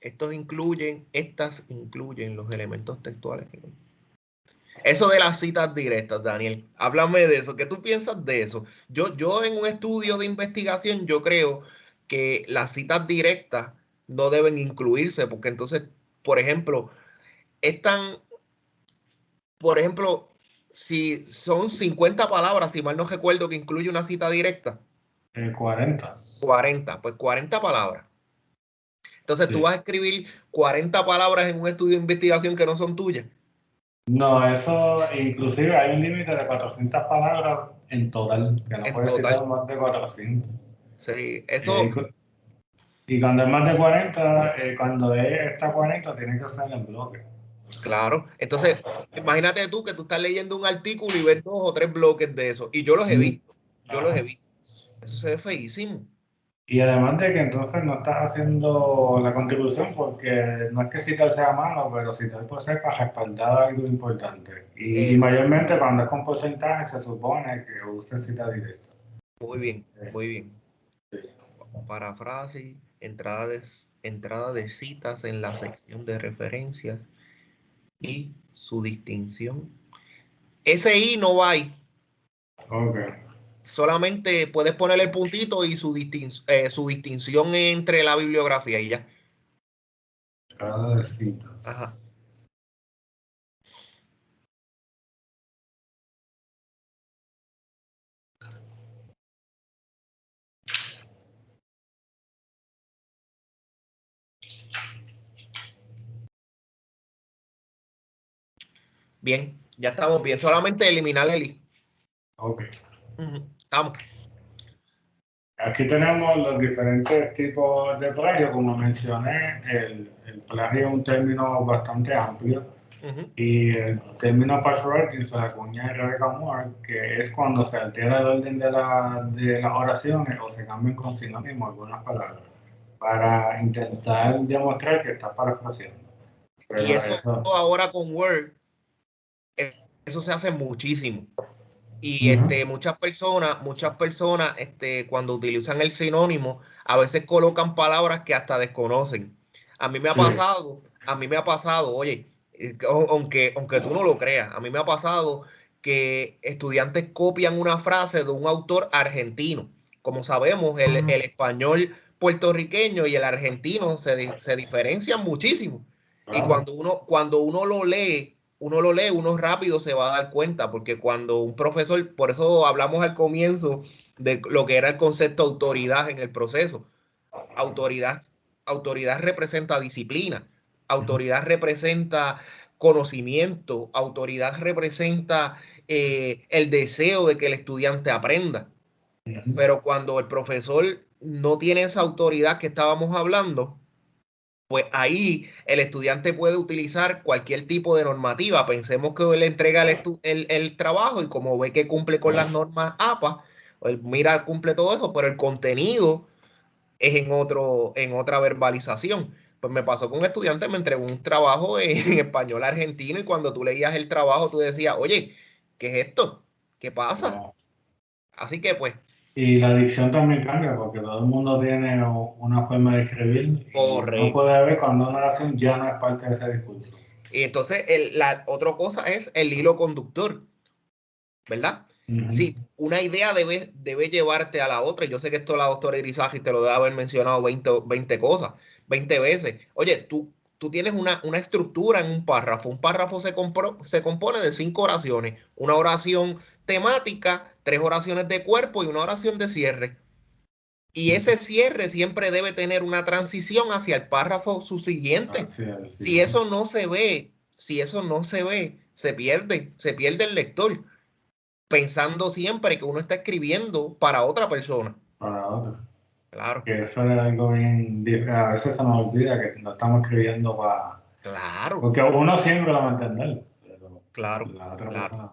Estas incluyen los elementos textuales. Eso de las citas directas, Daniel, háblame de eso. ¿Qué tú piensas de eso? Yo en un estudio de investigación, yo creo que las citas directas no deben incluirse, porque entonces, por ejemplo, si son 50 palabras, si mal no recuerdo que incluye una cita directa. 40. 40, pues 40 palabras. Entonces tú vas a escribir 40 palabras en un estudio de investigación que no son tuyas. No, eso, inclusive hay un límite de 400 palabras en total, que no En puede citar total. más de 400. Sí, eso Y cuando es más de 40, cuando está 40, tiene que ser en bloque. Claro. Entonces, imagínate tú que tú estás leyendo un artículo y ves 2 o 3 bloques de eso. Y yo los he visto. Yo los he visto. Eso se ve feísimo. Y además de que entonces no estás haciendo la contribución porque no es que citar sea malo, pero citar puede ser para respaldar algo importante. Y Exacto. mayormente cuando es con porcentaje se supone que use cita directa. Muy bien, Eh, muy bien. sí. Paráfrasis, entrada de citas en la sección de referencias y su distinción. Ese I no va ahí. Ok. Solamente puedes poner el puntito y su distinción entre la bibliografía y ya. Entrada de citas. Ajá. Bien, ya estamos bien. Solamente eliminar el I. Ok. Estamos. Aquí tenemos los diferentes tipos de plagio. Como mencioné, el plagio es un término bastante amplio. Ujú. Y el término patchworking se la acuña en Rebecca Moore, que es cuando se altera el orden de las oraciones o se cambian con sinónimos algunas palabras, para intentar demostrar que está parafraseando. Y Pero eso eso. ahora con Word, eso se hace muchísimo. Y Ujú. muchas personas, cuando utilizan el sinónimo, a veces colocan palabras que hasta desconocen. Sí. A mí me ha pasado, oye, aunque tú no lo creas, a mí me ha pasado que estudiantes copian una frase de un autor argentino. Como sabemos, el español puertorriqueño y el argentino se diferencian muchísimo. Y Claro. cuando uno lo lee, uno rápido se va a dar cuenta, porque cuando un profesor, por eso hablamos al comienzo de lo que era el concepto de autoridad en el proceso. Autoridad, autoridad representa disciplina, Ujú. autoridad representa conocimiento, autoridad representa el deseo de que el estudiante aprenda. Ujú. Pero cuando el profesor no tiene esa autoridad que estábamos hablando, pues ahí el estudiante puede utilizar cualquier tipo de normativa. Pensemos que él entrega el trabajo y como ve que cumple con las normas APA, él mira, cumple todo eso, pero el contenido es en otra verbalización. Pues me pasó con un estudiante, me entregó un trabajo en español argentino y cuando tú leías el trabajo tú decías, oye, ¿qué es esto? ¿Qué pasa? Wow. Así que pues, Y la dicción también cambia porque todo el mundo tiene una forma de escribir y uno correcto. puede ver cuando una oración ya no es parte de ese discurso. Y entonces la otra cosa es el hilo conductor. ¿Verdad? Ujú. Sí, una idea debe llevarte a la otra. Yo sé que esto la doctora Irizarry te lo debe haber mencionado 20 cosas, 20 veces. Oye, tú tienes una estructura en un párrafo. Un párrafo se compone de 5 oraciones. Una oración temática, 3 oraciones de cuerpo y una oración de cierre. Y ese cierre siempre debe tener una transición hacia el párrafo subsiguiente. Así es, sí. Si eso no se ve, si eso no se ve, se pierde el lector pensando siempre que uno está escribiendo para otra persona. Para otra. Claro, Que eso es algo bien, a veces se nos olvida que no estamos escribiendo para. claro, Porque uno siempre lo va a entender, pero claro, la otra claro. persona.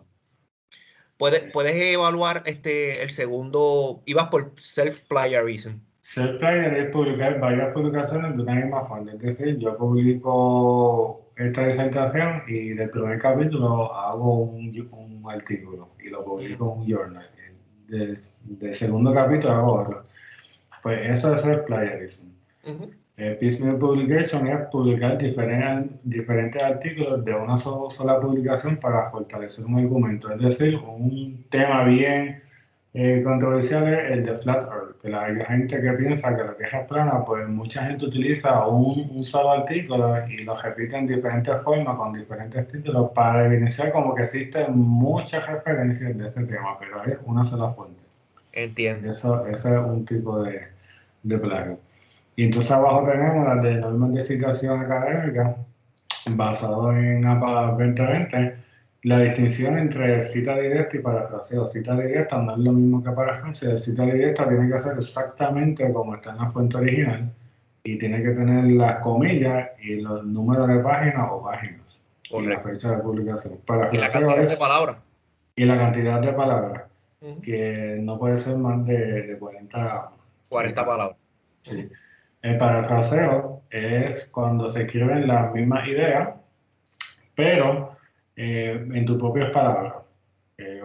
Puedes evaluar el segundo, ibas por self-plagiarism. Self-Player es publicar varias publicaciones de una misma forma. Es decir, yo publico esta disertación y del primer capítulo hago un artículo y lo Ujú, publico en un journal. Del segundo capítulo hago otro. Pues eso es self-plagiarism. ujú. Piecemeal Publication es publicar diferentes artículos de una sola publicación para fortalecer un argumento. Es decir, un tema bien controversial es el de Flat Earth, que la gente que piensa que la Tierra es plana, pues mucha gente utiliza un solo artículo y lo repite en diferentes formas, con diferentes títulos, para evidenciar como que existen muchas referencias de este tema, pero es una sola fuente. Entiendo. Eso es un tipo de plagio. Y entonces abajo tenemos las de normas de citación académica basado en APA 2020. La distinción entre cita directa y parafraseo. Cita directa no es lo mismo que parafraseo. Cita directa tiene que ser exactamente como está en la fuente original. y tiene que tener las comillas y los números de páginas o páginas y la Correcto. fecha de publicación. Y la Parafraseo cantidad de es palabras. y la cantidad de palabras, Ujú. que no puede ser más de 40 40 palabras. palabras. Sí. El parafraseo es cuando se escriben las mismas ideas, pero en tus propias palabras.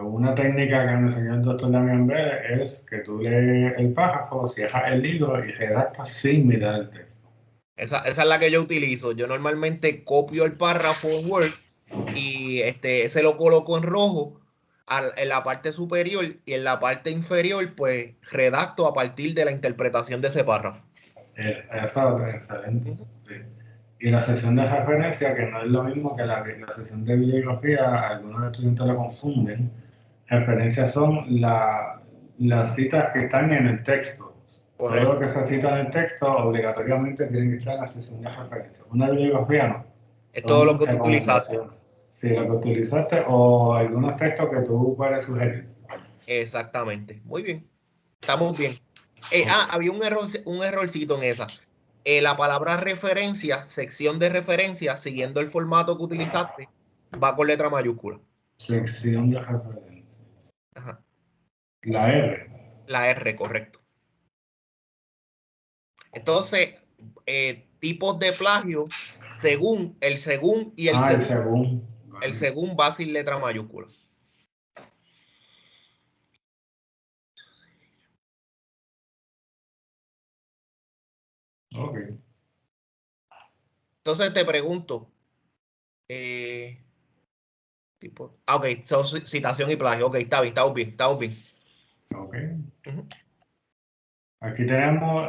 Una técnica que me enseñó el doctor Damián Vélez es que tú lees el párrafo, cierras el libro y redactas sin mirar el texto. Esa es la que yo utilizo. Yo normalmente copio el párrafo en Word y se lo coloco en rojo en la parte superior y en la parte inferior, pues redacto a partir de la interpretación de ese párrafo. Eso es excelente. Ujú. Sí. Y la sesión de referencia, que no es lo mismo que la sesión de bibliografía, algunos estudiantes lo confunden. Referencias son las citas que están en el texto. Todo lo Correcto. que se cita en el texto obligatoriamente tiene que estar en la sesión de referencia. Una bibliografía no. Es todo lo Son que tú utilizaste. recomendaciones. Sí, lo que utilizaste o algunos textos que tú puedes sugerir. Exactamente. Muy bien. Estamos bien. Ok. Había un errorcito en esa. La palabra referencia, sección de referencia, siguiendo el formato que utilizaste, va con letra mayúscula. Sección de referencia. Ajá. La R. La R, correcto. Entonces, tipos de plagio, según y Ah, el según. el Vale. según va sin letra mayúscula. Ok. Entonces te pregunto, eh, ok, citación y plagio, ok, está bien, estamos bien, estamos bien. Ok. Ujú. Aquí tenemos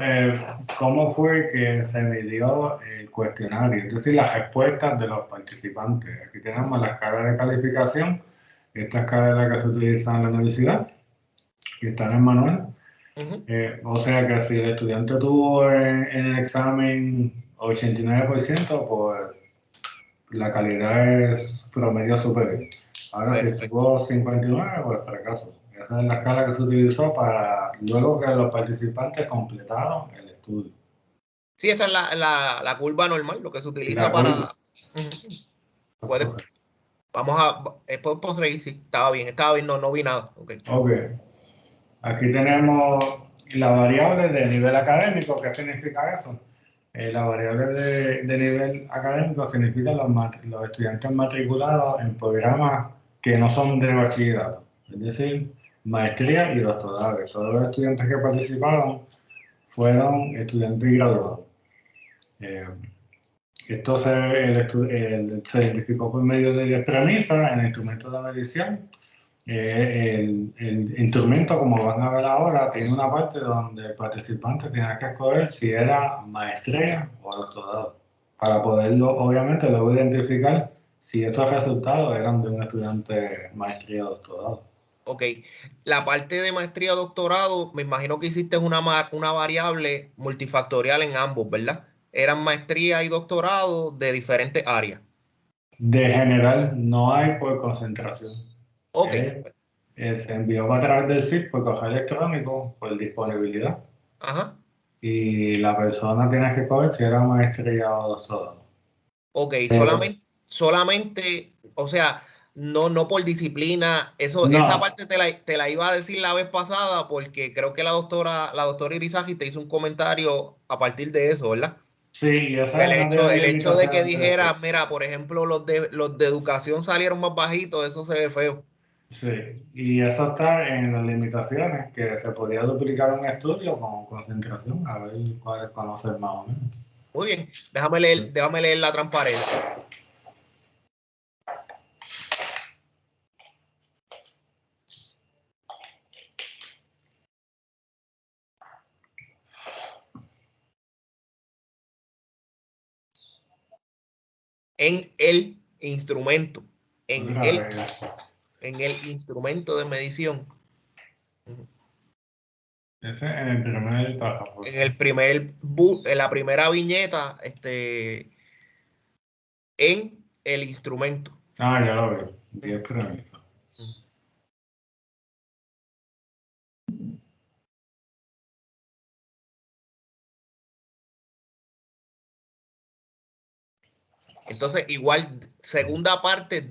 cómo fue que se midió el cuestionario, es decir, las respuestas de los participantes. Aquí tenemos la escala de calificación, esta escala es la que se utiliza en la universidad, que está en el manual. Ujú. O sea que si el estudiante tuvo en el examen 89%, pues la calidad es promedio superior. Ahora, si Perfecto. estuvo 59, pues fracaso. Esa es la escala que se utilizó para luego que los participantes completaron el estudio. Sí, esa es la curva normal, lo que se utiliza La curva. para... Ujú. Puede, vamos a... Puedo seguir, sí, estaba bien, no, no vi nada. Ok. Ok. Aquí tenemos la variable de nivel académico. ¿Qué significa eso? La variable de nivel académico significa los estudiantes matriculados en programas que no son de bachillerato, es decir, maestría y doctorado. Todos los estudiantes que participaron fueron estudiantes graduados. Eh, Esto se identificó por medio de 10 premisas en el instrumento de medición. El instrumento, como van a ver ahora, tiene una parte donde el participante tiene que escoger si era maestría o doctorado, para poderlo, obviamente, luego identificar si esos resultados eran de un estudiante maestría o doctorado. Ok, la parte de maestría o doctorado, me imagino que hiciste una variable multifactorial en ambos, ¿verdad? Eran maestría y doctorado de diferentes áreas. De general, no hay por concentración. Ok, Eh, Se envió a través del SIP por correo electrónico, por disponibilidad, ajá, y la persona tiene que escoger si era maestría o doctorado. ok, Pero solamente, o sea, no por disciplina, esa no, parte te la iba a decir la vez pasada porque creo que la doctora Irizarry te hizo un comentario a partir de eso, ¿verdad? sí, y esa El es una de hecho, las el hecho de que limitaciones del dijera, SIP. mira, por ejemplo, los de educación salieron más bajitos, eso se ve feo. Sí, y eso está en las limitaciones, que se podía duplicar un estudio con concentración, a ver cuáles conocer más o menos. Muy bien, déjame leer la transparencia. En el instrumento, en Otra el, vez, en el instrumento de medición, ese en el primer párrafo. en la primera viñeta, en el instrumento. Ah, ya lo vi, 10 premisas. Entonces, igual, segunda parte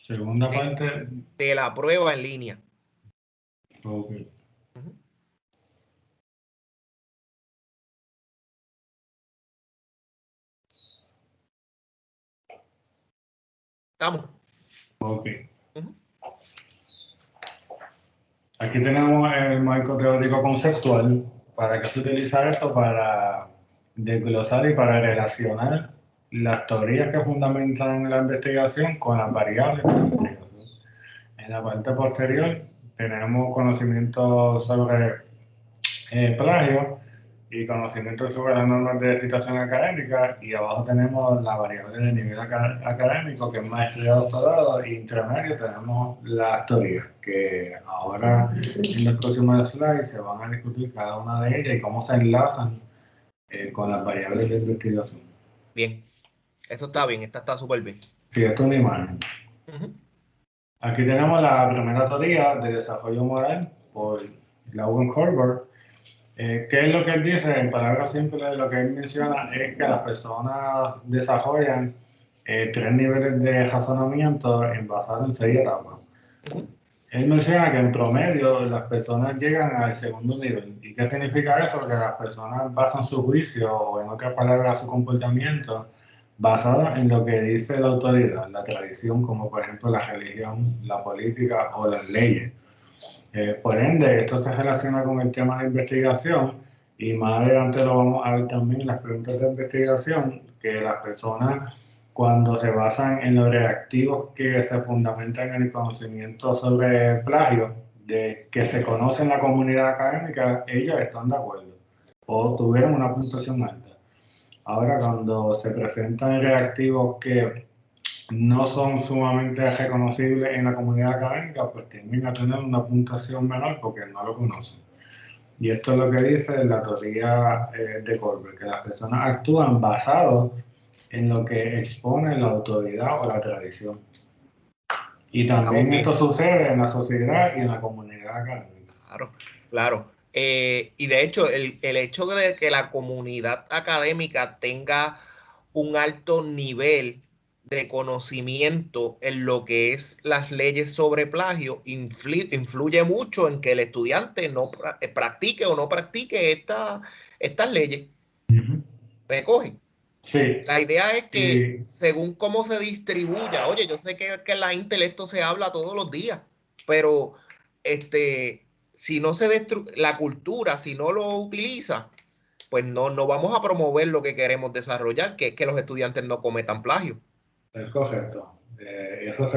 Segunda parte. de la prueba en línea. Ok. ¿Estamos? Ok. Aquí tenemos el marco teórico conceptual. ¿Para qué se utiliza esto? Para desglosar y para relacionar las teorías que fundamentan la investigación con las variables de la investigación. En la parte posterior tenemos conocimientos sobre plagio y conocimientos sobre las normas de citación académica, y abajo tenemos la variable de nivel académico, que es maestría, doctorado, y intermedio tenemos las teorías, que ahora en los próximos slides se van a discutir cada una de ellas y cómo se enlazan con las variables de investigación. Bien, eso está bien, esta está súper bien. Sí, esto es una imagen. Aquí tenemos la primera teoría de desarrollo moral por Lauren Colbert. ¿Qué es lo que él dice? En palabras simples, lo que él menciona es que las personas desarrollan 3 niveles de razonamiento basados en 6 etapas. Él menciona que en promedio las personas llegan al segundo nivel. ¿Y qué significa eso? Que las personas basan su juicio, o en otras palabras, su comportamiento, basado en lo que dice la autoridad, la tradición, como por ejemplo la religión, la política o las leyes. Por ende, esto se relaciona con el tema de investigación, y más adelante lo vamos a ver también en las preguntas de investigación, que las personas, cuando se basan en los reactivos que se fundamentan en el conocimiento sobre plagio, de que se conoce en la comunidad académica, ellos están de acuerdo o tuvieron una puntuación alta. Ahora, cuando se presentan reactivos que no son sumamente reconocibles en la comunidad académica, pues tienden a tener una puntuación menor porque no lo conocen. Y esto es lo que dice la teoría de Colbert, que las personas actúan basado en lo que expone la autoridad o la tradición. Y también esto sucede en la sociedad y en la comunidad académica. Claro, claro. Y de hecho, el hecho de que la comunidad académica tenga un alto nivel de conocimiento en lo que es las leyes sobre plagio influye mucho en que el estudiante no practique o no practique estas leyes. ¿Me coge? Sí. La idea es que Y, según cómo se distribuya, oye, yo sé que en la intelecto se habla todos los días, pero si no se destruye la cultura, si no lo utiliza, pues no vamos a promover lo que queremos desarrollar, que es que los estudiantes no cometan plagio. es correcto. Eso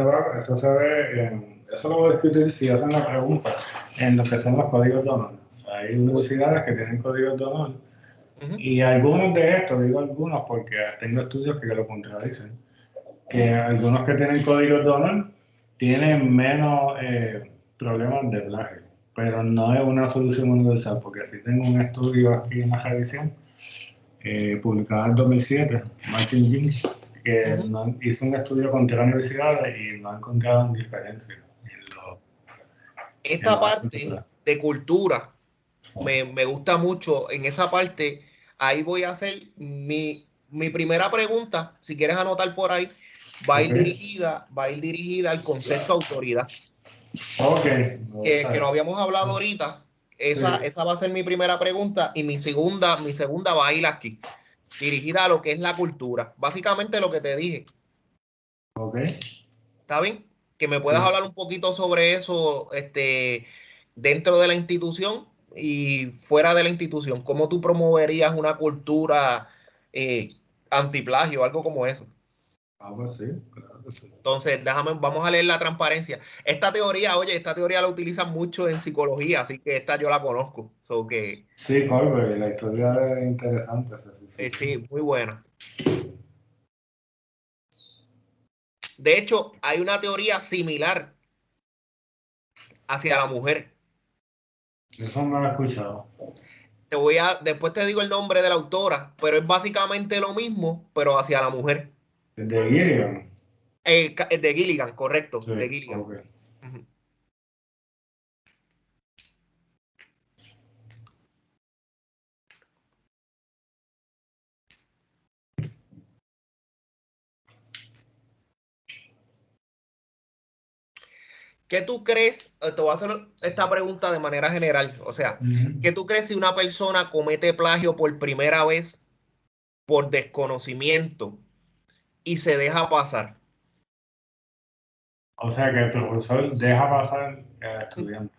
lo voy a discutir si hacen la pregunta en lo que son los códigos de honor. Hay universidades que tienen códigos de honor, y algunos de estos, digo algunos porque tengo estudios que lo contradicen, que algunos que tienen códigos de honor tienen menos problemas de plagio, pero no es una solución universal, porque sí tengo un estudio aquí en la revisión publicado en 2007, Martin Jeans, que hizo un estudio con 3 universidades y no encontraron diferencias en Esta los aspectos. parte de cultura me gusta mucho. En esa parte, ahí voy a hacer mi primera pregunta. Si quieres anotar por ahí, va a ir dirigida al concepto de autoridad. Ok. Que no habíamos hablado ahorita. Esa va a ser mi primera pregunta, y mi segunda va a ir aquí, dirigida a lo que es la cultura. Básicamente lo que te dije. Ok. ¿Está bien? Que me puedas hablar un poquito sobre eso, dentro de la institución y fuera de la institución. ¿Cómo tú promoverías una cultura antiplagio, algo como eso? Pues sí, claro que sí. Entonces, vamos a leer la transparencia. Esta teoría la utilizan mucho en psicología, así que esta yo la conozco. Sí, Colbert, la historia es interesante. Sí, muy buena. De hecho, hay una teoría similar hacia la mujer. Eso no lo he escuchado. Después te digo el nombre de la autora, pero es básicamente lo mismo, pero hacia la mujer. De Gilligan. De Gilligan, correcto, Sí, de Gilligan. ok. Ujú. ¿Qué tú crees? Te voy a hacer esta pregunta de manera general. O sea, ¿qué tú crees si una persona comete plagio por primera vez por desconocimiento y se deja pasar? O sea, que el profesor deja pasar al estudiante.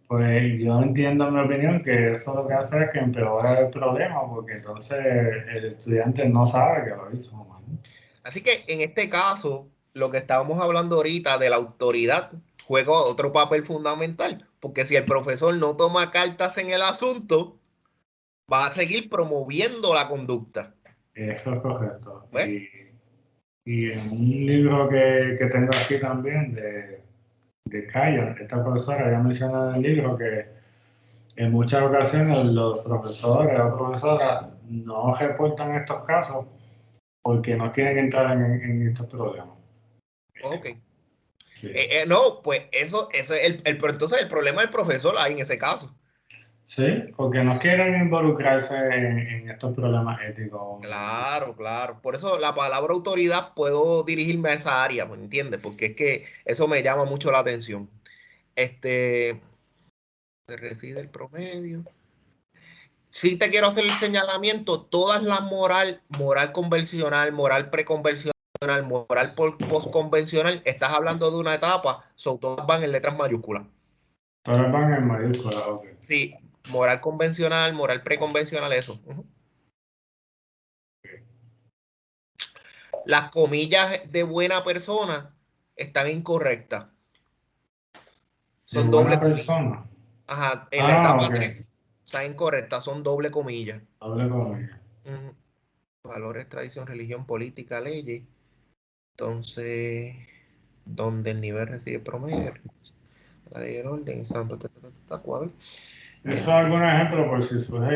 Pues yo entiendo, en mi opinión, que eso lo que hace es que empeora el problema, porque entonces el estudiante no sabe que lo hizo, ¿no? Así que en este caso, lo que estábamos hablando ahorita de la autoridad juega otro papel fundamental, porque si el profesor no toma cartas en el asunto, va a seguir promoviendo la conducta. Eso es correcto. ¿Ves? Y en un libro que tengo aquí también de Kaya, esta profesora ya menciona en el libro que en muchas ocasiones los profesores o profesoras no reportan estos casos porque no quieren entrar en estos problemas. Ok. Sí. No, pues eso es pero entonces el problema del profesor ahí en ese caso. Sí, porque no quieren involucrarse en estos problemas éticos. Claro, claro. Por eso la palabra autoridad puedo dirigirme a esa área, ¿me entiendes? Porque es que eso me llama mucho la atención. Este, reside el promedio. Sí te quiero hacer el señalamiento, todas las moral convencional, moral preconvencional, moral postconvencional, estás hablando de una etapa, todas van en letras mayúsculas. Todas van en mayúsculas, ok. Sí, moral convencional, moral preconvencional, eso. Las comillas de buena persona están incorrectas. De Son doble buena comilla. persona. Ajá, en la Ah, etapa ok. 3 están incorrectas, son doble comilla. Hable conmigo. Ujú. Valores, tradición, religión, política, leyes. Entonces, donde el nivel recibe promedio, la ley del orden, cuadro. Eso es algún ejemplo por si surge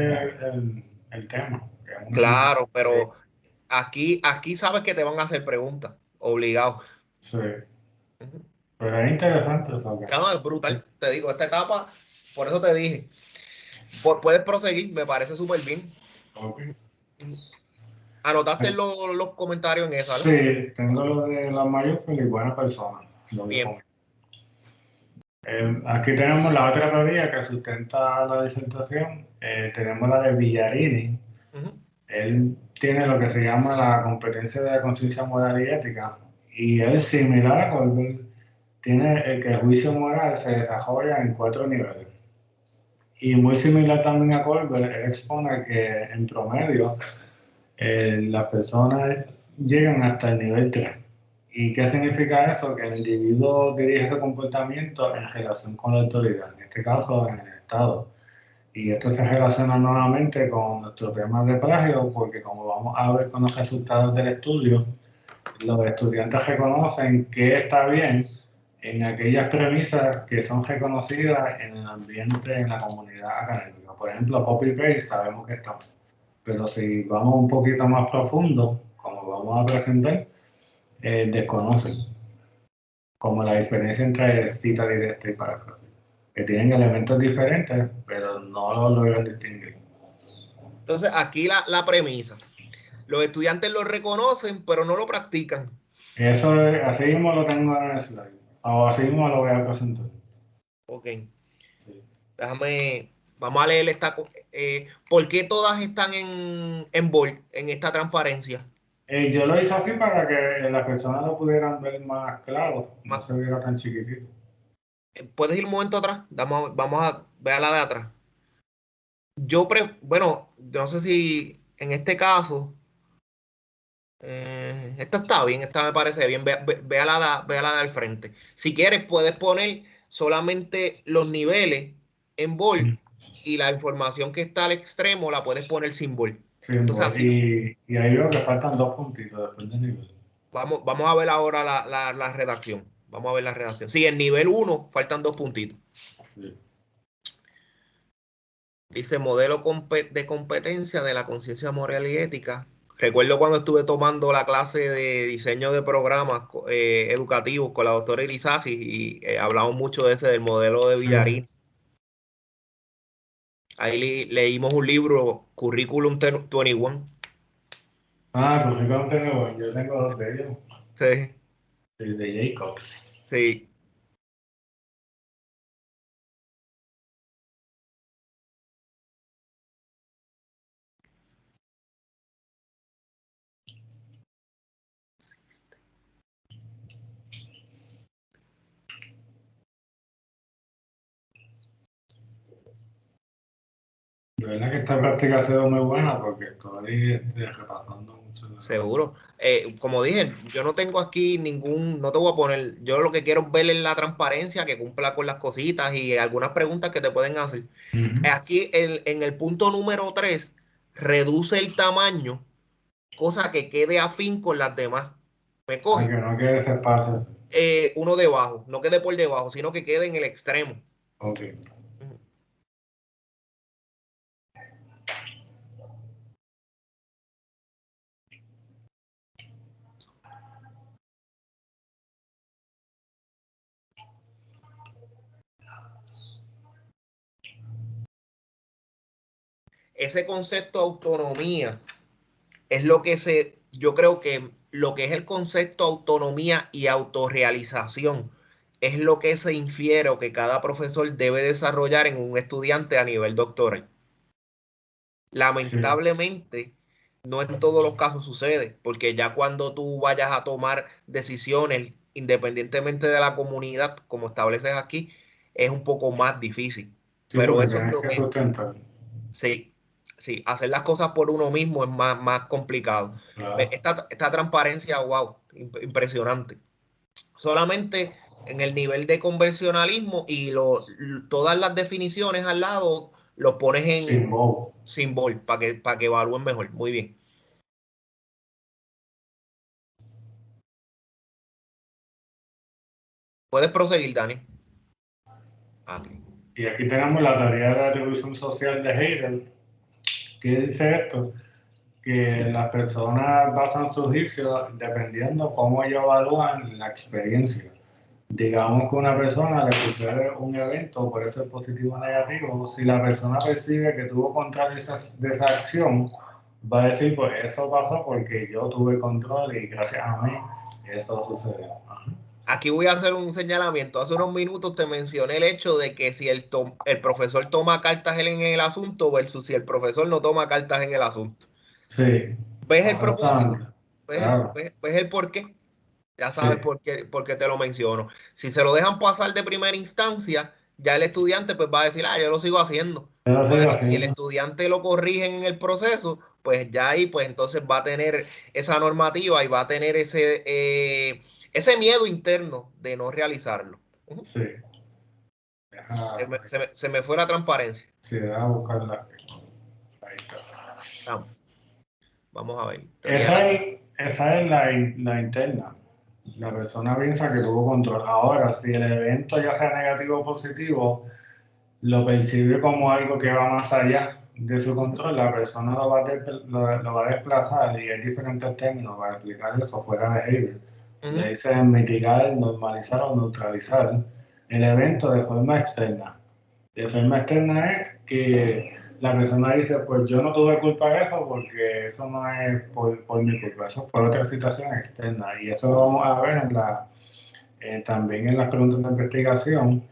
el tema. Que es un ejemplo. Claro, pero aquí sabes que te van a hacer preguntas, obligado. Sí. Ujú. Pero es interesante eso. Ok. No, es brutal, te digo, esta etapa, por eso te dije, puedes proseguir, me parece súper bien. Ok. Anotaste los comentarios en esa, ¿no? Sí, tengo lo de la mayúscula y buena persona. Doble Bien. comilla. Aquí tenemos la otra teoría que sustenta la disertación. Tenemos la de Villarini. Ujú. Él tiene lo que se llama la competencia de la conciencia moral y ética. Y él, similar a Colbert, tiene el que el juicio moral se desarrolla en 4 niveles. Y muy similar también a Colbert, él expone que en promedio las personas llegan hasta el nivel 3. ¿Y qué significa eso? Que el individuo dirige su comportamiento en relación con la autoridad, en este caso en el Estado. Y esto se relaciona nuevamente con nuestro tema de plagio, porque como vamos a ver con los resultados del estudio, los estudiantes reconocen que está bien en aquellas premisas que son reconocidas en el ambiente, en la comunidad académica. Por ejemplo, copy-paste sabemos que está mal. Pero si vamos un poquito más profundo, como vamos a presentar, desconocen, como la diferencia entre cita directa y paráfrasis, que tienen elementos diferentes, pero no lo logran distinguir. Entonces, aquí la premisa. Los estudiantes lo reconocen, pero no lo practican. Eso es, así mismo lo tengo en el slide, o así mismo lo voy a presentar. Ok, Sí. vamos a leer ¿por qué todas están en bold, en esta transparencia? Yo lo hice así para que las personas lo pudieran ver más claro, no se viera tan chiquitito. ¿Puedes ir un momento atrás? Vamos a ver a la de atrás. Bueno, yo no sé si en este caso, esta está bien, esta me parece bien. Ve ve a la de al frente. Si quieres, puedes poner solamente los niveles en bold y la información que está al extremo la puedes poner sin bold. Entonces, Símbolo. así Y ahí veo que faltan 2 puntitos después del nivel. vamos a ver ahora la redacción. Vamos a ver la redacción. Sí, en nivel 1 faltan 2 puntitos. Sí. Dice modelo de competencia de la conciencia moral y ética. Recuerdo cuando estuve tomando la clase de diseño de programas educativos con la doctora Irizarry y hablamos mucho de ese, del modelo de Sí. Villarín. Ahí leímos un libro, Curriculum 21. Pues sí, no tengo, yo tengo 2 de ellos, Sí, el de Jacobs. sí. De verdad que esta práctica ha sido muy buena porque estoy repasando mucho. Seguro. Como dije, yo no tengo aquí no te voy a poner, yo lo que quiero es ver en la transparencia, que cumpla con las cositas y algunas preguntas que te pueden hacer. Aquí en el punto número 3, reduce el tamaño, cosa que quede afín con las demás. ¿Me Ah, coge? que no quiere ese espacio. Uno debajo, no quede por debajo, sino que quede en el extremo. Ok. Ujú. Ese concepto de autonomía es yo creo que lo que es el concepto de autonomía y autorrealización es lo que se infiere o que cada profesor debe desarrollar en un estudiante a nivel doctoral. Sí. Lamentablemente, no en todos los casos sucede, porque ya cuando tú vayas a tomar decisiones, independientemente de la comunidad, como estableces aquí, es un poco más difícil. Sí, Pero porque eso es tienes lo que que, sustentar. sí, sí, hacer las cosas por uno mismo es más complicado. Claro. Esta transparencia, wow, impresionante. Solamente en el nivel de convencionalismo y todas las definiciones al lado los pones Sin en bobo. symbol para que evalúen mejor. Muy bien. Puedes proseguir, Dani. Aquí. Y aquí tenemos la teoría de la atribución social de Hegel. ¿Qué dice esto? Que las personas basan su juicio dependiendo cómo ellos evalúan la experiencia. Digamos que una persona le sucede un evento, puede ser positivo o negativo, si la persona percibe que tuvo control de esa acción, va a decir, pues eso pasó porque yo tuve control y gracias a mí eso sucedió. Ajá. Aquí voy a hacer un señalamiento. Hace unos minutos te mencioné el hecho de que si el profesor toma cartas en el asunto versus si el profesor no toma cartas en el asunto. Sí, ¿Ves el propósito? exactamente. ¿Ves Claro, ves el por qué? Ya sabes sí. por qué te lo menciono. Si se lo dejan pasar de primera instancia, ya el estudiante pues va a decir, yo lo sigo haciendo. Yo lo sigo Pero si el haciendo. estudiante lo corrigen en el proceso, pues ya ahí pues entonces va a tener esa normativa y va a tener ese miedo interno de no realizarlo. Ujú. Sí. Deja, Se me fue la transparencia. sí, deja buscarla. Ahí está. Vamos, vamos a ver. Teoría de la... Esa es la interna. La persona piensa que tuvo control. Ahora, si el evento ya sea negativo o positivo, lo percibe como algo que va más allá de su control, la persona lo va a desplazar y hay diferentes términos para explicar eso fuera de Hegel. Le Ujú. dicen mitigar, normalizar o neutralizar el evento de forma externa. De forma externa es que la persona dice, pues yo no tuve culpa de eso porque eso no es por mi culpa, eso es por otra situación externa. Y eso lo vamos a ver también en las preguntas de investigación,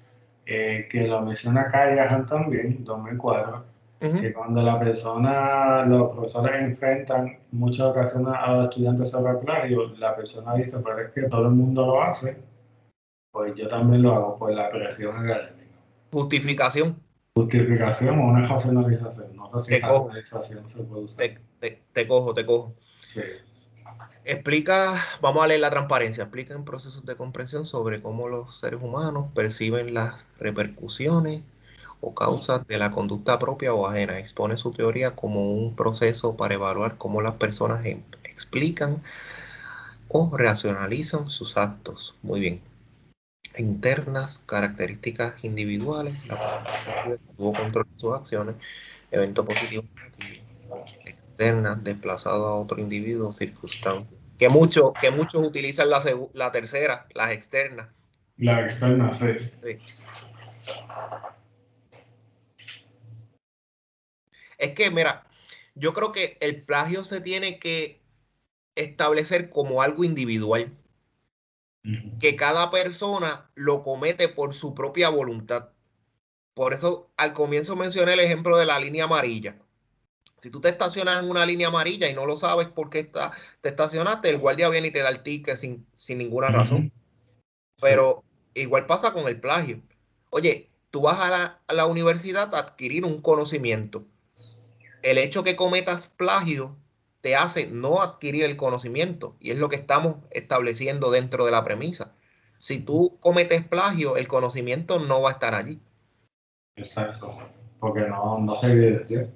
que lo menciona Callahan también, 2004, que Ujú. cuando los profesores enfrentan muchas ocasiones a los estudiantes sobre plagio, la persona dice, pero es que todo el mundo lo hace, pues yo también lo hago por la presión académica. Justificación. Justificación o una racionalización. No sé si Te cojo, racionalización se puede usar. te cojo. Sí. Vamos a leer la transparencia, explica en procesos de comprensión sobre cómo los seres humanos perciben las repercusiones o causas de la conducta propia o ajena. Expone su teoría como un proceso para evaluar cómo las personas explican o racionalizan sus actos. Muy bien. Internas, características individuales, la persona percibe que tuvo control de sus acciones, evento positivo o negativo. Externas, desplazado a otro individuo o circunstancia. Que muchos utilizan la tercera, las externas. La externa, sí. Sí. Es que, mira, yo creo que el plagio se tiene que establecer como algo individual, que cada persona lo comete por su propia voluntad. Por eso al comienzo mencioné el ejemplo de la línea amarilla. Si tú te estacionas en una línea amarilla y no lo sabes por qué te estacionaste, el guardia viene y te da el ticket sin ninguna razón. Sí, Pero igual pasa con el plagio. Oye, tú vas a la universidad a adquirir un conocimiento. el hecho que cometas plagio te hace no adquirir el conocimiento, y es lo que estamos estableciendo dentro de la premisa. Si tú cometes plagio, el conocimiento no va a estar allí. Exacto, porque no se evidencia.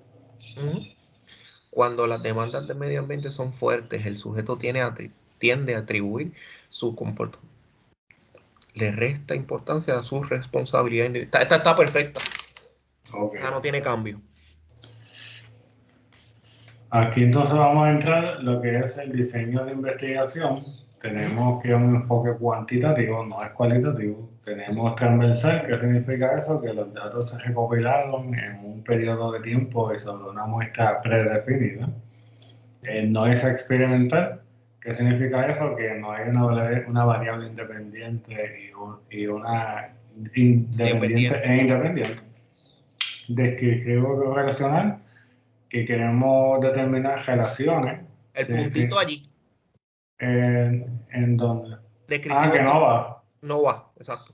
Cuando las demandas del medio ambiente son fuertes, el sujeto tiende a atribuir su comportamiento. Le resta importancia a su responsabilidad individual. Esta está perfecta. Okay. Esta no tiene cambio. Aquí entonces vamos a entrar lo que es el diseño de investigación. Tenemos que un enfoque cuantitativo, no es cualitativo. Tenemos transversal, ¿qué significa eso? Que los datos se recopilaron en un periodo de tiempo y sobre una muestra predefinida. No es experimental, ¿qué significa eso? Que no hay una variable independiente y una independiente e independiente. Descriptivo correlacional, que queremos determinar relaciones. El puntito allí. ¿En dónde? Descriptivo Que no va. No va, exacto.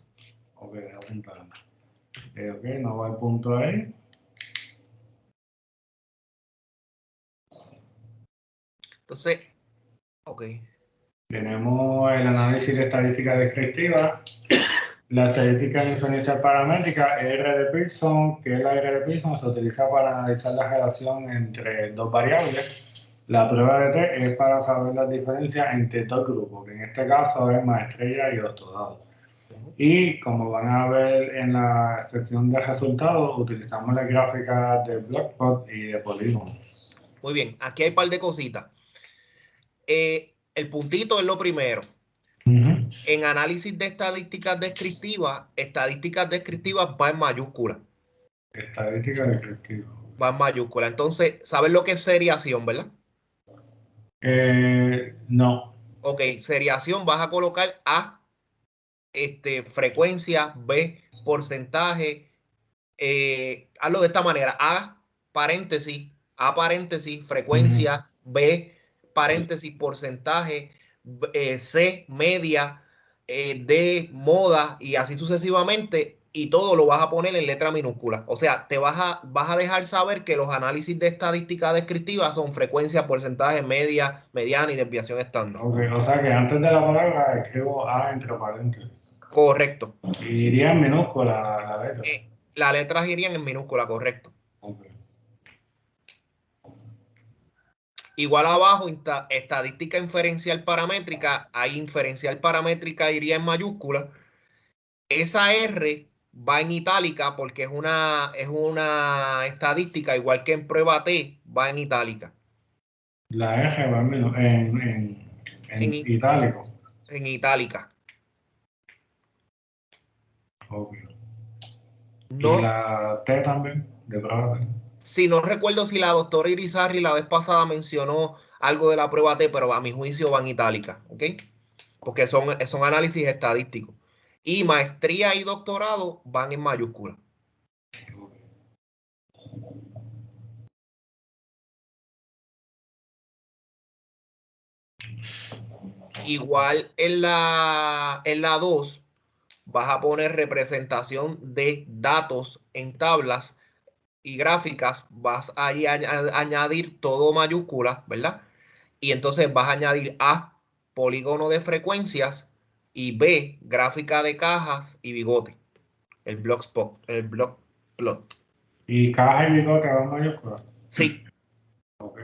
Ok, apuntar. Ok, no va el punto ahí. Entonces, ok. Tenemos el análisis de estadística descriptiva, la estadística inferencial paramétrica, R de Pearson, que es la R de Pearson, se utiliza para analizar la relación entre dos variables. La prueba de T es para saber las diferencias entre dos grupos, que en este caso es maestrilla y doctorado. Y como van a ver en la sección de resultados, utilizamos las gráficas de Blockspot y de Polygon. Muy bien, aquí hay un par de cositas. El puntito es lo primero. En análisis de estadísticas descriptivas va en mayúscula. Estadística descriptiva. Va en mayúscula. Entonces, ¿sabes lo que es seriación, verdad? No. Ok, seriación vas a colocar A, frecuencia, B, porcentaje. Hazlo de esta manera: A paréntesis, frecuencia, B paréntesis, porcentaje, C, media, D, moda, y así sucesivamente, y todo lo vas a poner en letra minúscula. O sea, vas a dejar saber que los análisis de estadística descriptiva son frecuencia, porcentaje, media, mediana y desviación estándar. Ok, o sea que antes de la palabra escribo A entre paréntesis. Correcto. Y iría en minúscula la letra. Las letras irían en minúscula, correcto. Okay. Igual abajo, estadística inferencial paramétrica, ahí inferencial paramétrica iría en mayúscula. Esa R va en itálica porque es una estadística, igual que en prueba T, va en itálica. La R va en itálico. En itálica. Okay. No, Y la T también, de prueba T. si no recuerdo si la doctora Irizarry la vez pasada mencionó algo de la prueba T, pero a mi juicio va en itálica, ¿ok? Porque son análisis estadísticos. Y maestría y doctorado van en mayúscula. Igual en la 2 vas a poner representación de datos en tablas y gráficas, vas a añadir todo mayúscula, ¿verdad? Y entonces vas a añadir A, polígono de frecuencias, y B, gráfica de cajas y bigote. El block plot. ¿Y caja y bigote van en mayúscula? Sí. Ok.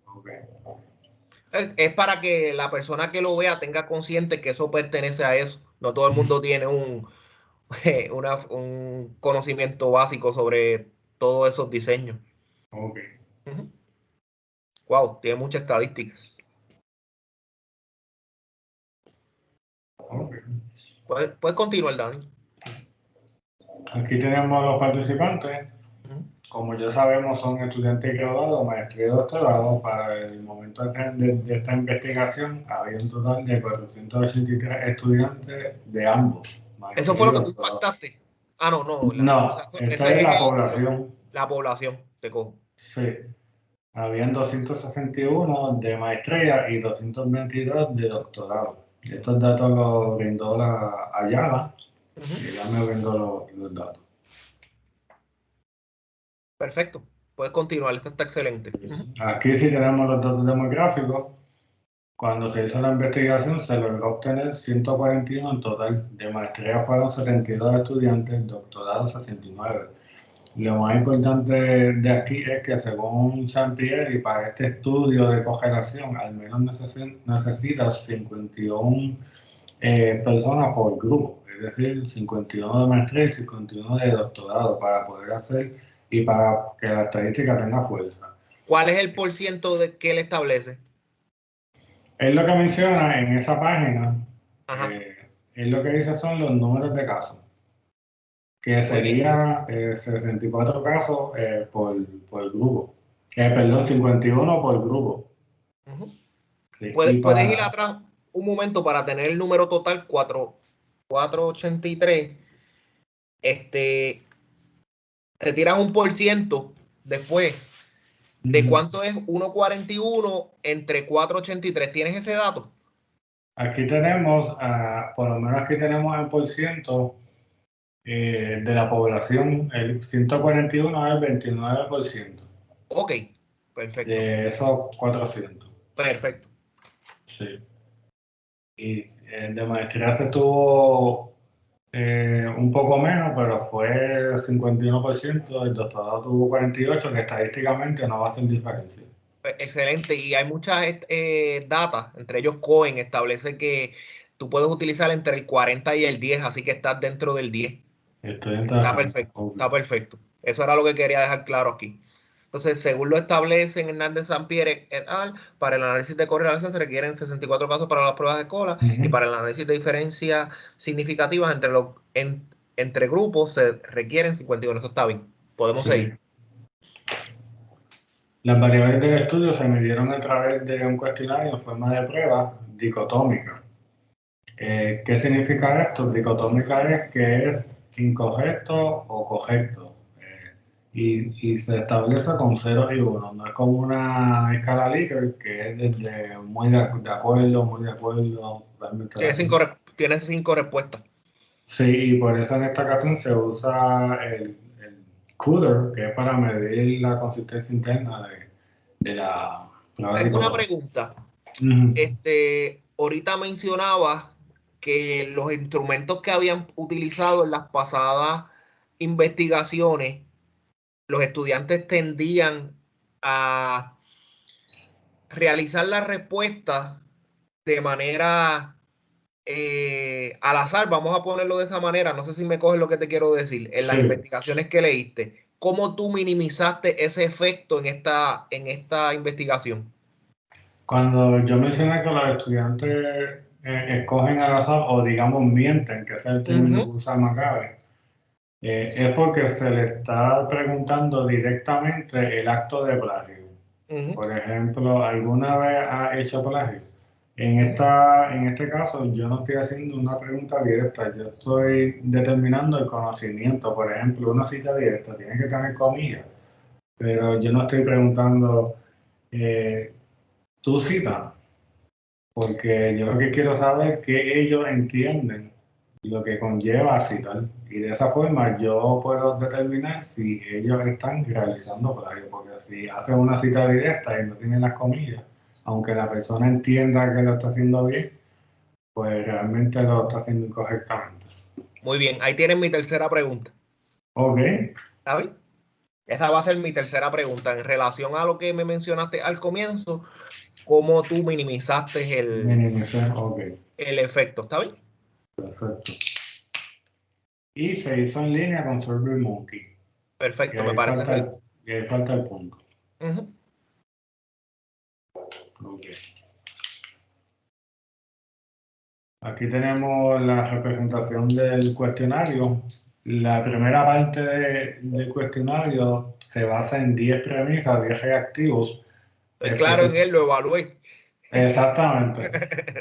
Okay. Es para que la persona que lo vea tenga consciente que eso pertenece a eso. No todo el mundo tiene un conocimiento básico sobre todos esos diseños. Ok. Wow, tiene mucha estadística. Okay. Puedes continuar, Dani. Aquí tenemos los participantes. Como ya sabemos, son estudiantes graduados, maestría y doctorado. Para el momento de esta investigación, había un total de 483 estudiantes de ambos. ¿Eso fue lo que tú impactaste? Ah, no. No, esta es la población. La población, te cojo. Sí. Habían 261 de maestría y 222 de doctorado. Estos datos los brindó la Ayala. Y ya me vendo los datos. Perfecto. Puedes continuar, esto está excelente. Aquí sí tenemos los datos demográficos. Cuando se hizo la investigación se logró obtener 141 en total. De maestría fueron 72 estudiantes, doctorado 69. Lo más importante de aquí es que según Sampieri, para este estudio de correlación, al menos necesita 51 personas por grupo, es decir, 51 de maestría y 51 de doctorado para poder hacer y para que la estadística tenga fuerza. ¿Cuál es el porciento de que él establece? Es lo que menciona en esa página, Ajá. es lo que dice son los números de casos, que Muy bien. sería 64 casos por grupo. Perdón, 51 por grupo. Sí, y Puedes ir para, atrás un momento para tener el número total 483. Te tiras un por ciento después de cuánto es 1,41 entre 483. ¿Tienes ese dato? aquí tenemos, por lo menos aquí tenemos el por ciento de la población, el 141 es el 29% Ok, perfecto. de esos 400. Perfecto. Sí. Y de maestría se tuvo un poco menos, pero fue 51%, el doctorado tuvo 48%, que estadísticamente no va a hacer diferencia. Excelente. Y hay muchas datas, entre ellos Cohen establece que tú puedes utilizar entre el 40 y el 10, así que estás dentro del 10. Estoy Está entrando. perfecto, Ok. está perfecto. Eso era lo que quería dejar claro aquí. Entonces, según lo establecen Hernández Sampieri et al, para el análisis de correlación se requieren 64 casos para las pruebas de cola y para el análisis de diferencias significativas entre grupos se requieren 51. Eso está bien. Podemos Sí. seguir. Las variables del estudio se midieron a través de un cuestionario en forma de prueba dicotómica. ¿Qué significa esto? Dicotómica es que es incorrecto o correcto. Y se establece con 0 y 1. No es como una escala Likert que es desde muy de acuerdo, realmente de acuerdo. Tienes 5 respuestas. Sí, y por eso en esta ocasión se usa el CUDR, que es para medir la consistencia interna de la prueba Tengo una dicotómica. pregunta. Ujú. Ahorita mencionabas que los instrumentos que habían utilizado en las pasadas investigaciones, los estudiantes tendían a realizar la respuesta de manera al azar, vamos a ponerlo de esa manera. No sé si me coges lo que te quiero decir. En las Sí. investigaciones que leíste, ¿cómo tú minimizaste ese efecto en esta investigación? Cuando yo mencioné que los estudiantes escogen al azar o digamos mienten, que ese es el término que Ujú, usa Macabe, es porque se le está preguntando directamente el acto de plagio. ujú, Por ejemplo, ¿alguna vez ha hecho plagio? ujú. En este caso, yo no estoy haciendo una pregunta directa, yo estoy determinando el conocimiento. Por ejemplo, una cita directa tiene que tener comillas, pero yo no estoy preguntando, eh, ¿tu cita? Porque yo lo que quiero saber es que ellos entienden lo que conlleva citar. Y de esa forma yo puedo determinar si ellos están realizando plagio. Porque si hacen una cita directa y no tienen las comillas, aunque la persona entienda que lo está haciendo bien, pues realmente lo está haciendo incorrectamente. Muy bien, ahí tienes mi tercera pregunta. Ok, ¿Sabes? Esa va a ser mi tercera pregunta en relación a lo que me mencionaste al comienzo, cómo tú minimizaste minimicé, ok, el efecto. ¿Está bien? perfecto. Y se hizo en línea con SurveyMonkey, que Perfecto, me ahí parece. que ahí falta el punto. Ujú. Ok. Aquí tenemos la representación del cuestionario. La primera parte del cuestionario se basa en 10 premisas, 10 reactivos. Estoy claro en él, lo evalué. Exactamente.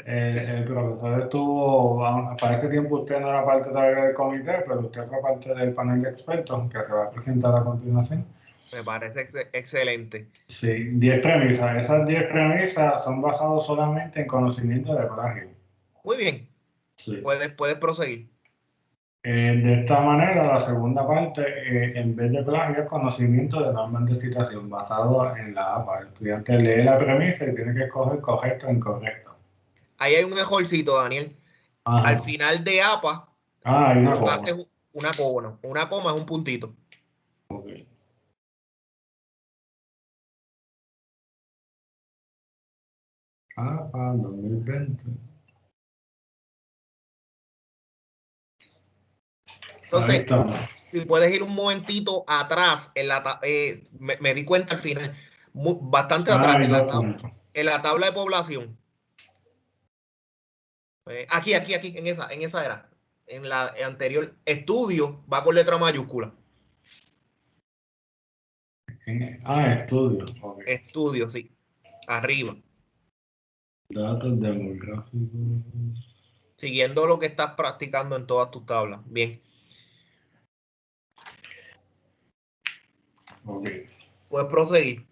El profesor estuvo, para ese tiempo usted no era parte todavía del comité, pero usted fue parte del panel de expertos que se va a presentar a continuación. Me parece excelente. Sí, 10 premisas. Esas 10 premisas son basadas solamente en conocimiento de plagio. Muy bien, Sí. puedes proseguir. De esta manera, la segunda parte, en vez de plagio, es conocimiento de normas de citación basado en la APA. El estudiante lee la premisa y tiene que escoger correcto o incorrecto. Ahí hay un mejorcito, Daniel. Al Ajá. final de APA, Hay una colocaste coma. una coma. Una coma es un puntito. Ok. APA 2020. Ahí Entonces, estamos. si puedes ir un momentito atrás, me di cuenta al final, bastante atrás, Hay dos puntos. en la tabla de población. Aquí, en esa era. En la anterior, estudio va con letra mayúscula. Estudio. Ok. Estudio, sí. Arriba. Datos demográficos. Siguiendo lo que estás practicando en todas tus tablas. Bien. Ok. Puedes proseguir.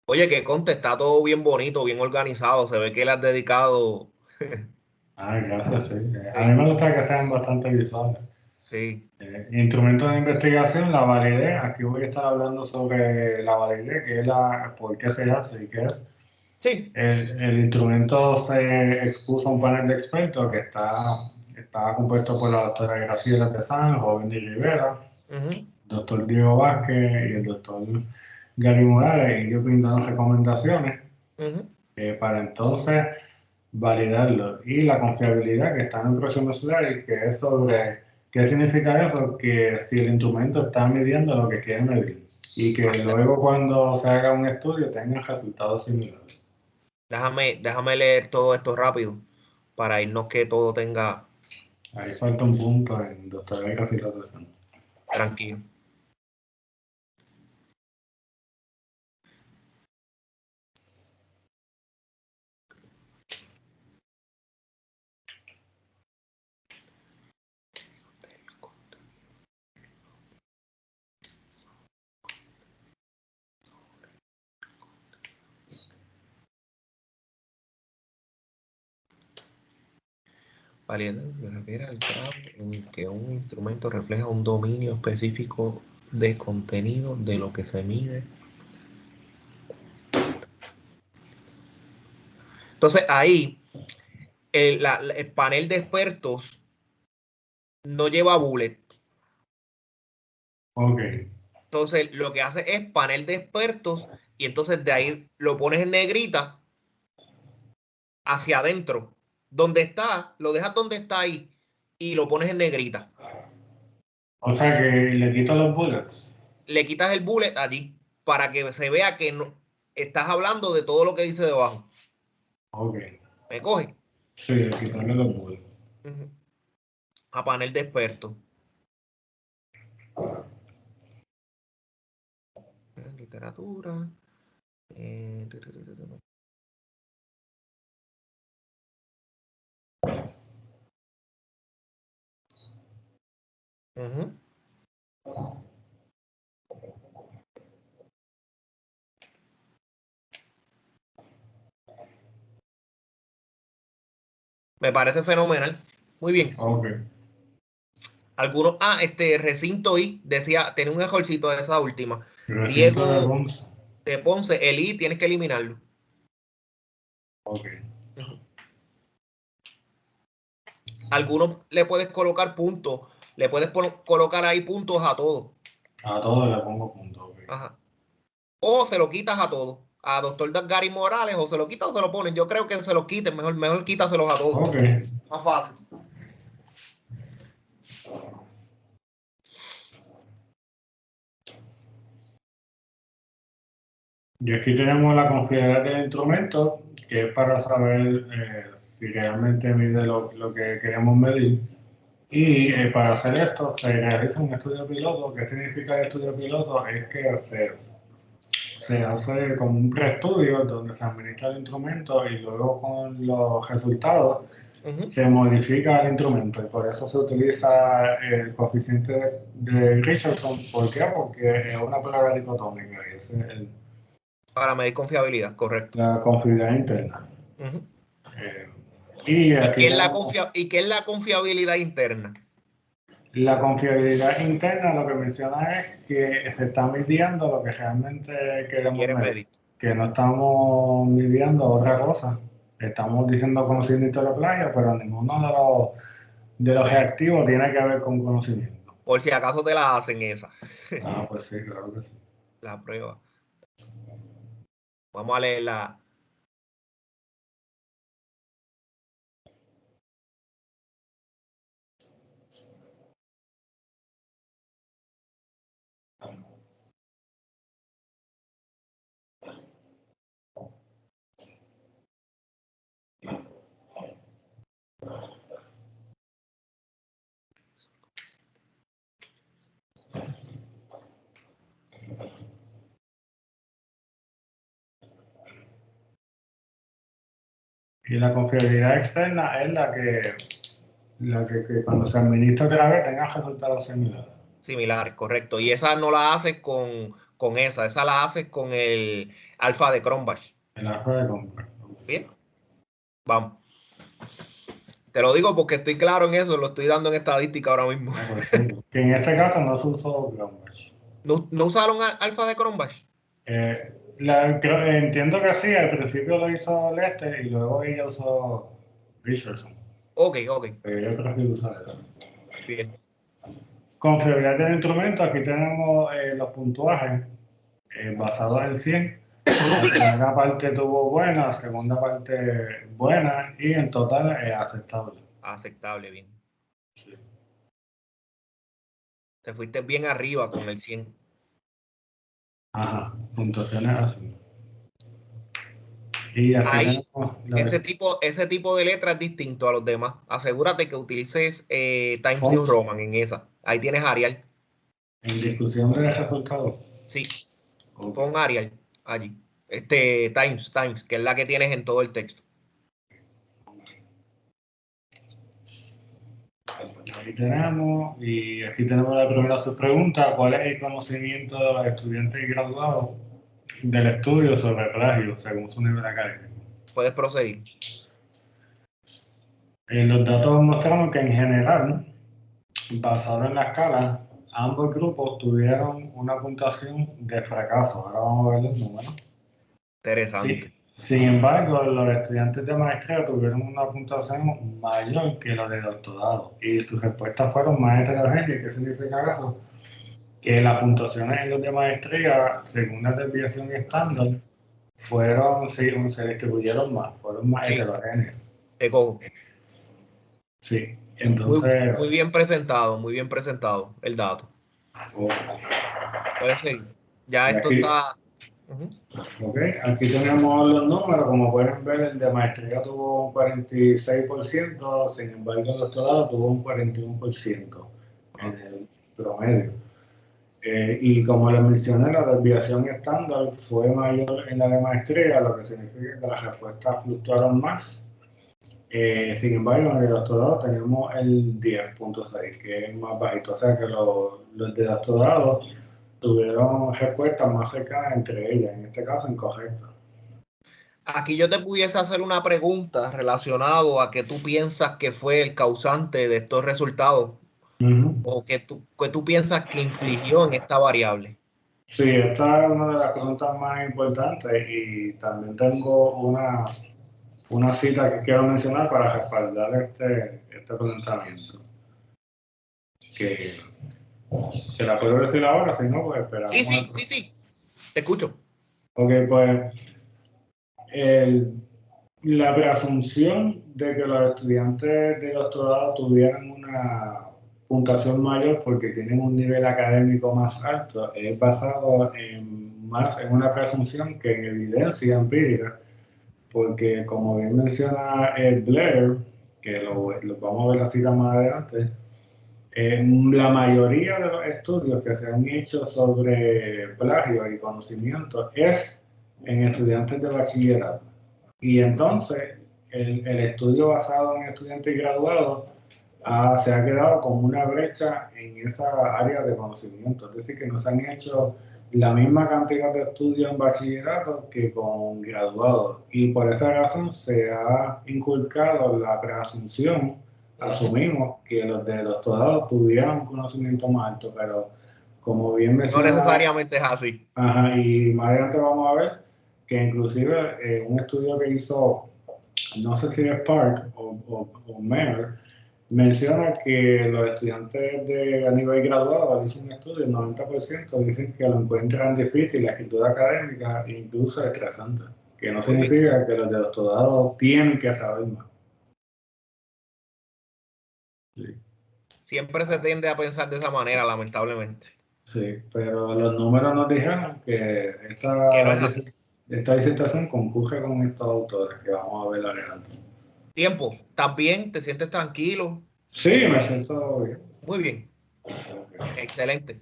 Oye, que conte, está todo bien bonito, bien organizado. Se ve que le has dedicado. Gracias, sí. A mí Sí, me gusta que sean bastante visuales. sí. Instrumentos de investigación, la validez. Aquí voy a estar hablando sobre la validez, que es por qué se hace y qué es. Sí. El instrumento se expuso a un panel de expertos que está compuesto por la doctora Graciela Tezán, Joven Rivera, Ujú, doctor Diego Vázquez y el doctor Gary Morales, y ellos brindaron recomendaciones ujú. para entonces validarlo. Y la confiabilidad que está en el próximo slide, que es sobre qué significa eso, que si el instrumento está midiendo lo que quiere medir y que luego cuando se haga un estudio tenga resultados similares. Déjame leer todo esto rápido para irnos que todo tenga Ahí falta un punto en doctora Graciela Tezán. tranquilo. Validez se refiere al grado en que un instrumento refleja un dominio específico de contenido de lo que se mide. Entonces ahí el panel de expertos no lleva bullet. Ok, Entonces lo que hace es panel de expertos y entonces de ahí lo pones en negrita hacia adentro. Donde está, lo dejas donde está ahí y lo pones en negrita. o sea que le quito los bullets. Le quitas el bullet allí para que se vea que no, estás hablando de todo lo que dice debajo. Ok, ¿Me coge? sí, quitarle los bullets. Ujú. A panel de expertos. Literatura. Eh, Ujú. Me parece fenomenal. Muy bien. Ok, Algunos, este recinto I decía, tiene un ejorcito de esa última. recinto de Diego Ponce. de Ponce, el I tienes que eliminarlo. Ok, Ujú. Algunos le puedes colocar puntos, le puedes colocar ahí puntos a todos. a todos le pongo punto. Ok. Ajá. O se lo quitas a todos. A doctor Gary Morales, o se lo quitas o se lo ponen. Yo creo que se lo quiten, mejor quítaselos a todos. Ok, Más fácil. y aquí tenemos la confiabilidad del instrumento, que es para saber si realmente mide lo que queremos medir. Y para hacer esto se realiza un estudio piloto. ¿Qué significa el estudio piloto? Es que se hace como un preestudio donde se administra el instrumento y luego con los resultados Ujú. se modifica el instrumento y por eso se utiliza el coeficiente de Richardson. ¿Por qué? Porque es una prueba dicotómica y esa es Para medir confiabilidad, correcto. la confiabilidad interna. Ujú. Y qué es la confiabilidad interna? La confiabilidad interna lo que menciona es que se está midiendo lo que realmente queremos medir, que no estamos midiendo otra cosa. Estamos diciendo conocimiento de la playa, pero ninguno de los reactivos tiene que ver con conocimiento. Por si acaso te la hacen esa. Ah, pues sí, claro que sí. La prueba. Vamos a leerla. Y la confiabilidad externa es la que cuando se administra otra vez tenga resultados similares. Similares, correcto. Y esa no la haces con esa la haces con el alfa de Cronbach. El alfa de Cronbach. Bien, vamos. Te lo digo porque estoy claro en eso, lo estoy dando en estadística ahora mismo. Que en este caso no se usó Cronbach. ¿No usaron alfa de Cronbach? Entiendo que sí, al principio lo hizo Lester y luego ella usó Richardson. Ok. Yo prefiero usar eso. Bien. Confiabilidad del instrumento, aquí tenemos los puntuajes basados en 100. La primera parte tuvo buena, la segunda parte buena y en total aceptable. Aceptable, bien. Sí. Te fuiste bien arriba con el 100. Ajá, puntuaciones así. Y aquí Ahí, tenemos ese tipo de letra es distinto a los demás. Asegúrate que utilices Times New Font. Roman en esa. Ahí tienes Arial. En discusión de resultados. Sí, Okay. pon Arial allí. Times, que es la que tienes en todo el texto. Ahí tenemos, y aquí tenemos la primera subpregunta: ¿cuál es el conocimiento de los estudiantes y graduados del estudio sobre plagio según su nivel académico? Puedes proseguir. Los datos mostraron que en general, basado en la escala, ambos grupos tuvieron una puntuación de fracaso. Ahora vamos a ver los números. Interesante. Sí. Sin embargo, los estudiantes de maestría tuvieron una puntuación mayor que los de doctorado y sus respuestas fueron más heterogéneas. ¿Qué significa eso? Que las puntuaciones en los de maestría, según la desviación estándar, se distribuyeron más, fueron más heterogéneas. Te cojo. Sí, entonces... Muy bien presentado el dato. Puedes seguir. Ya esto aquí, está... okay, aquí tenemos los números, como pueden ver, el de maestría tuvo un 46%, sin embargo el doctorado tuvo un 41% en el promedio. Y como les mencioné, la desviación estándar fue mayor en la de maestría, lo que significa que las respuestas fluctuaron más. Sin embargo, en el doctorado tenemos el 10.6, que es más bajito. O sea que los de doctorado tuvieron respuestas más cercanas entre ellas, en este caso incorrectas. Aquí yo te pudiese hacer una pregunta relacionado a que tú piensas que fue el causante de estos resultados o que tú piensas que infligió en esta variable. Sí, esta es una de las preguntas más importantes y también tengo una cita que quiero mencionar para respaldar este planteamiento. Que se la puedo decir ahora, si no, pues esperamos. Sí. Te escucho. Ok, pues la presunción de que los estudiantes de doctorado tuvieran una puntuación mayor porque tienen un nivel académico más alto es basado más en una presunción que en evidencia empírica, porque como bien menciona Blair, que lo vamos a ver la cita más adelante, la mayoría de los estudios que se han hecho sobre plagio y conocimiento es en estudiantes de bachillerato. Y entonces, el estudio basado en estudiantes y graduados se ha quedado con una brecha en esa área de conocimiento. Es decir, que no se han hecho la misma cantidad de estudios en bachillerato que con graduados. Y por esa razón se ha inculcado la preasunción. Asumimos que los de doctorado tuvieran un conocimiento más alto, pero como bien No mencionaba, necesariamente es así. ajá, y más adelante vamos a ver que inclusive un estudio que hizo, no sé si es Park o Mer, menciona que los estudiantes a nivel graduado, al hacer un estudio, el 90% dicen que lo encuentran difícil la escritura académica e incluso estresante, que no significa que los de doctorado tienen que saber más. Sí. Siempre se tiende a pensar de esa manera, lamentablemente. Sí, pero los números nos dijeron que Que no es así. esta disertación concurre con estos autores que vamos a ver adelante. Tiempo, ¿estás bien? ¿Te sientes tranquilo? Sí, me siento bien. Muy bien, Okay. excelente.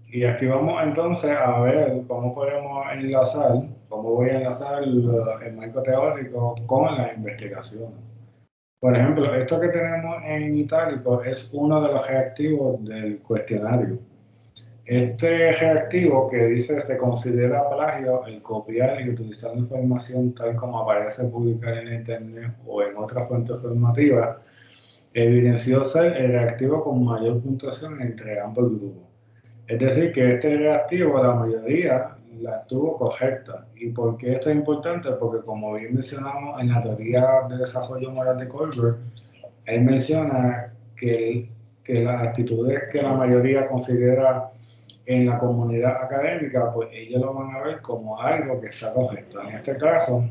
Y aquí vamos entonces a ver cómo podemos enlazar, cómo voy a enlazar el marco teórico con la investigación. Por ejemplo, esto que tenemos en itálico es uno de los reactivos del cuestionario. Este reactivo que dice se considera plagio el copiar y utilizar información tal como aparece publicada en internet o en otra fuente formativa, evidenció ser el reactivo con mayor puntuación entre ambos grupos. Es decir, que este reactivo, la mayoría la tuvo correcta. ¿Y por qué esto es importante? Porque como bien mencionamos en la teoría de desarrollo moral de Kohlberg, él menciona que las actitudes que la mayoría considera en la comunidad académica, pues ellos lo van a ver como algo que está correcto. En este caso,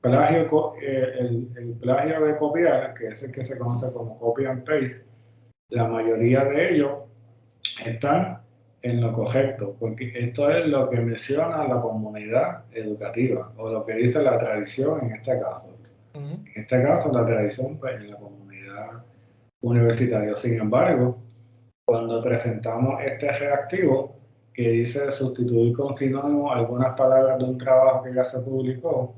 el plagio de copiar, que es el que se conoce como copy and paste, la mayoría de ellos están en lo correcto, porque esto es lo que menciona la comunidad educativa, o lo que dice la tradición en este caso. En este caso, la tradición pues, en la comunidad universitaria. Sin embargo, cuando presentamos este reactivo, que dice sustituir con sinónimo algunas palabras de un trabajo que ya se publicó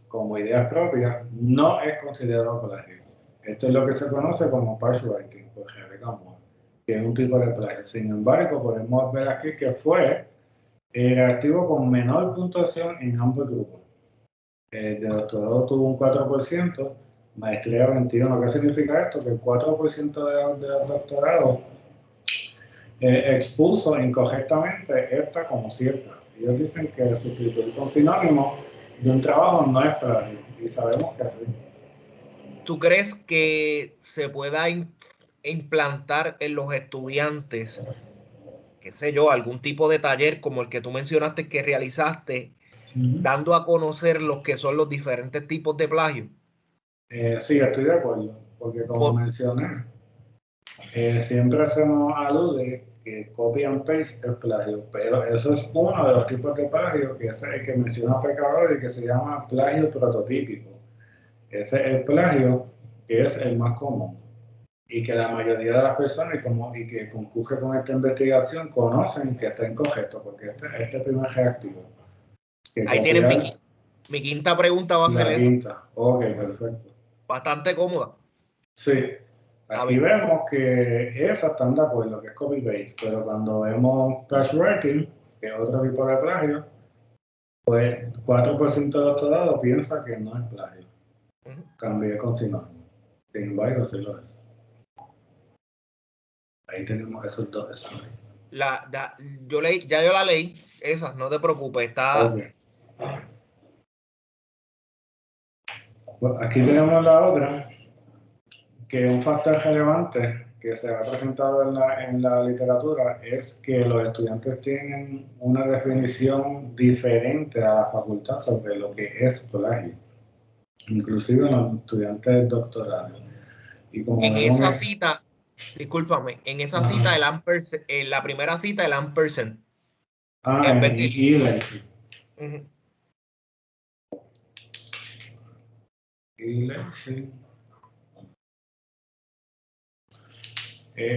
como ideas propias, no es considerado plagio. Esto es lo que se conoce como parse-writing, por Rebecca Moore, que es un tipo de plagio. Sin embargo, podemos ver aquí que fue el reactivo con menor puntuación en ambos grupos. El de doctorado tuvo un 4%, maestría 21%. ¿Qué significa esto? Que el 4% de los doctorados expuso incorrectamente esta como cierta. Ellos dicen que sustituir con sinónimo de un trabajo no es plagio, y sabemos que sí. ¿Tú crees que se pueda implantar en los estudiantes, qué sé yo, algún tipo de taller como el que tú mencionaste que realizaste, dando a conocer los que son los diferentes tipos de plagio? Sí, estoy de acuerdo, porque como mencioné, siempre se nos alude que copy and paste es plagio, pero eso es uno de los tipos de plagio, que es el que menciona Pecador y que se llama plagio prototípico. Ese es el plagio que es el más común y que la mayoría de las personas y que concurren con esta investigación conocen que está incorrecto, porque este primer reactivo. Que Ahí tienen copiar mi quinta pregunta, va a ser la esa. quinta. Ok, perfecto. Bastante cómoda. Sí, aquí vemos que esas están de acuerdo, que es copy-paste, pero cuando vemos parse-writing, que es otro tipo de plagio, pues 4% de doctorado piensa que no es plagio. Cambié con sinónimo. Sin embargo, sí lo es. Ahí tenemos esos dos exámenes. Yo la leí, esa, no te preocupes, está. Okay. Bueno, aquí tenemos la otra, que un factor relevante que se ha presentado en la literatura es que los estudiantes tienen una definición diferente a la facultad sobre lo que es plagio, inclusive los estudiantes doctorales. Y como En esa cita, discúlpame, en esa cita, en la primera cita, el ampersand. En e-learning.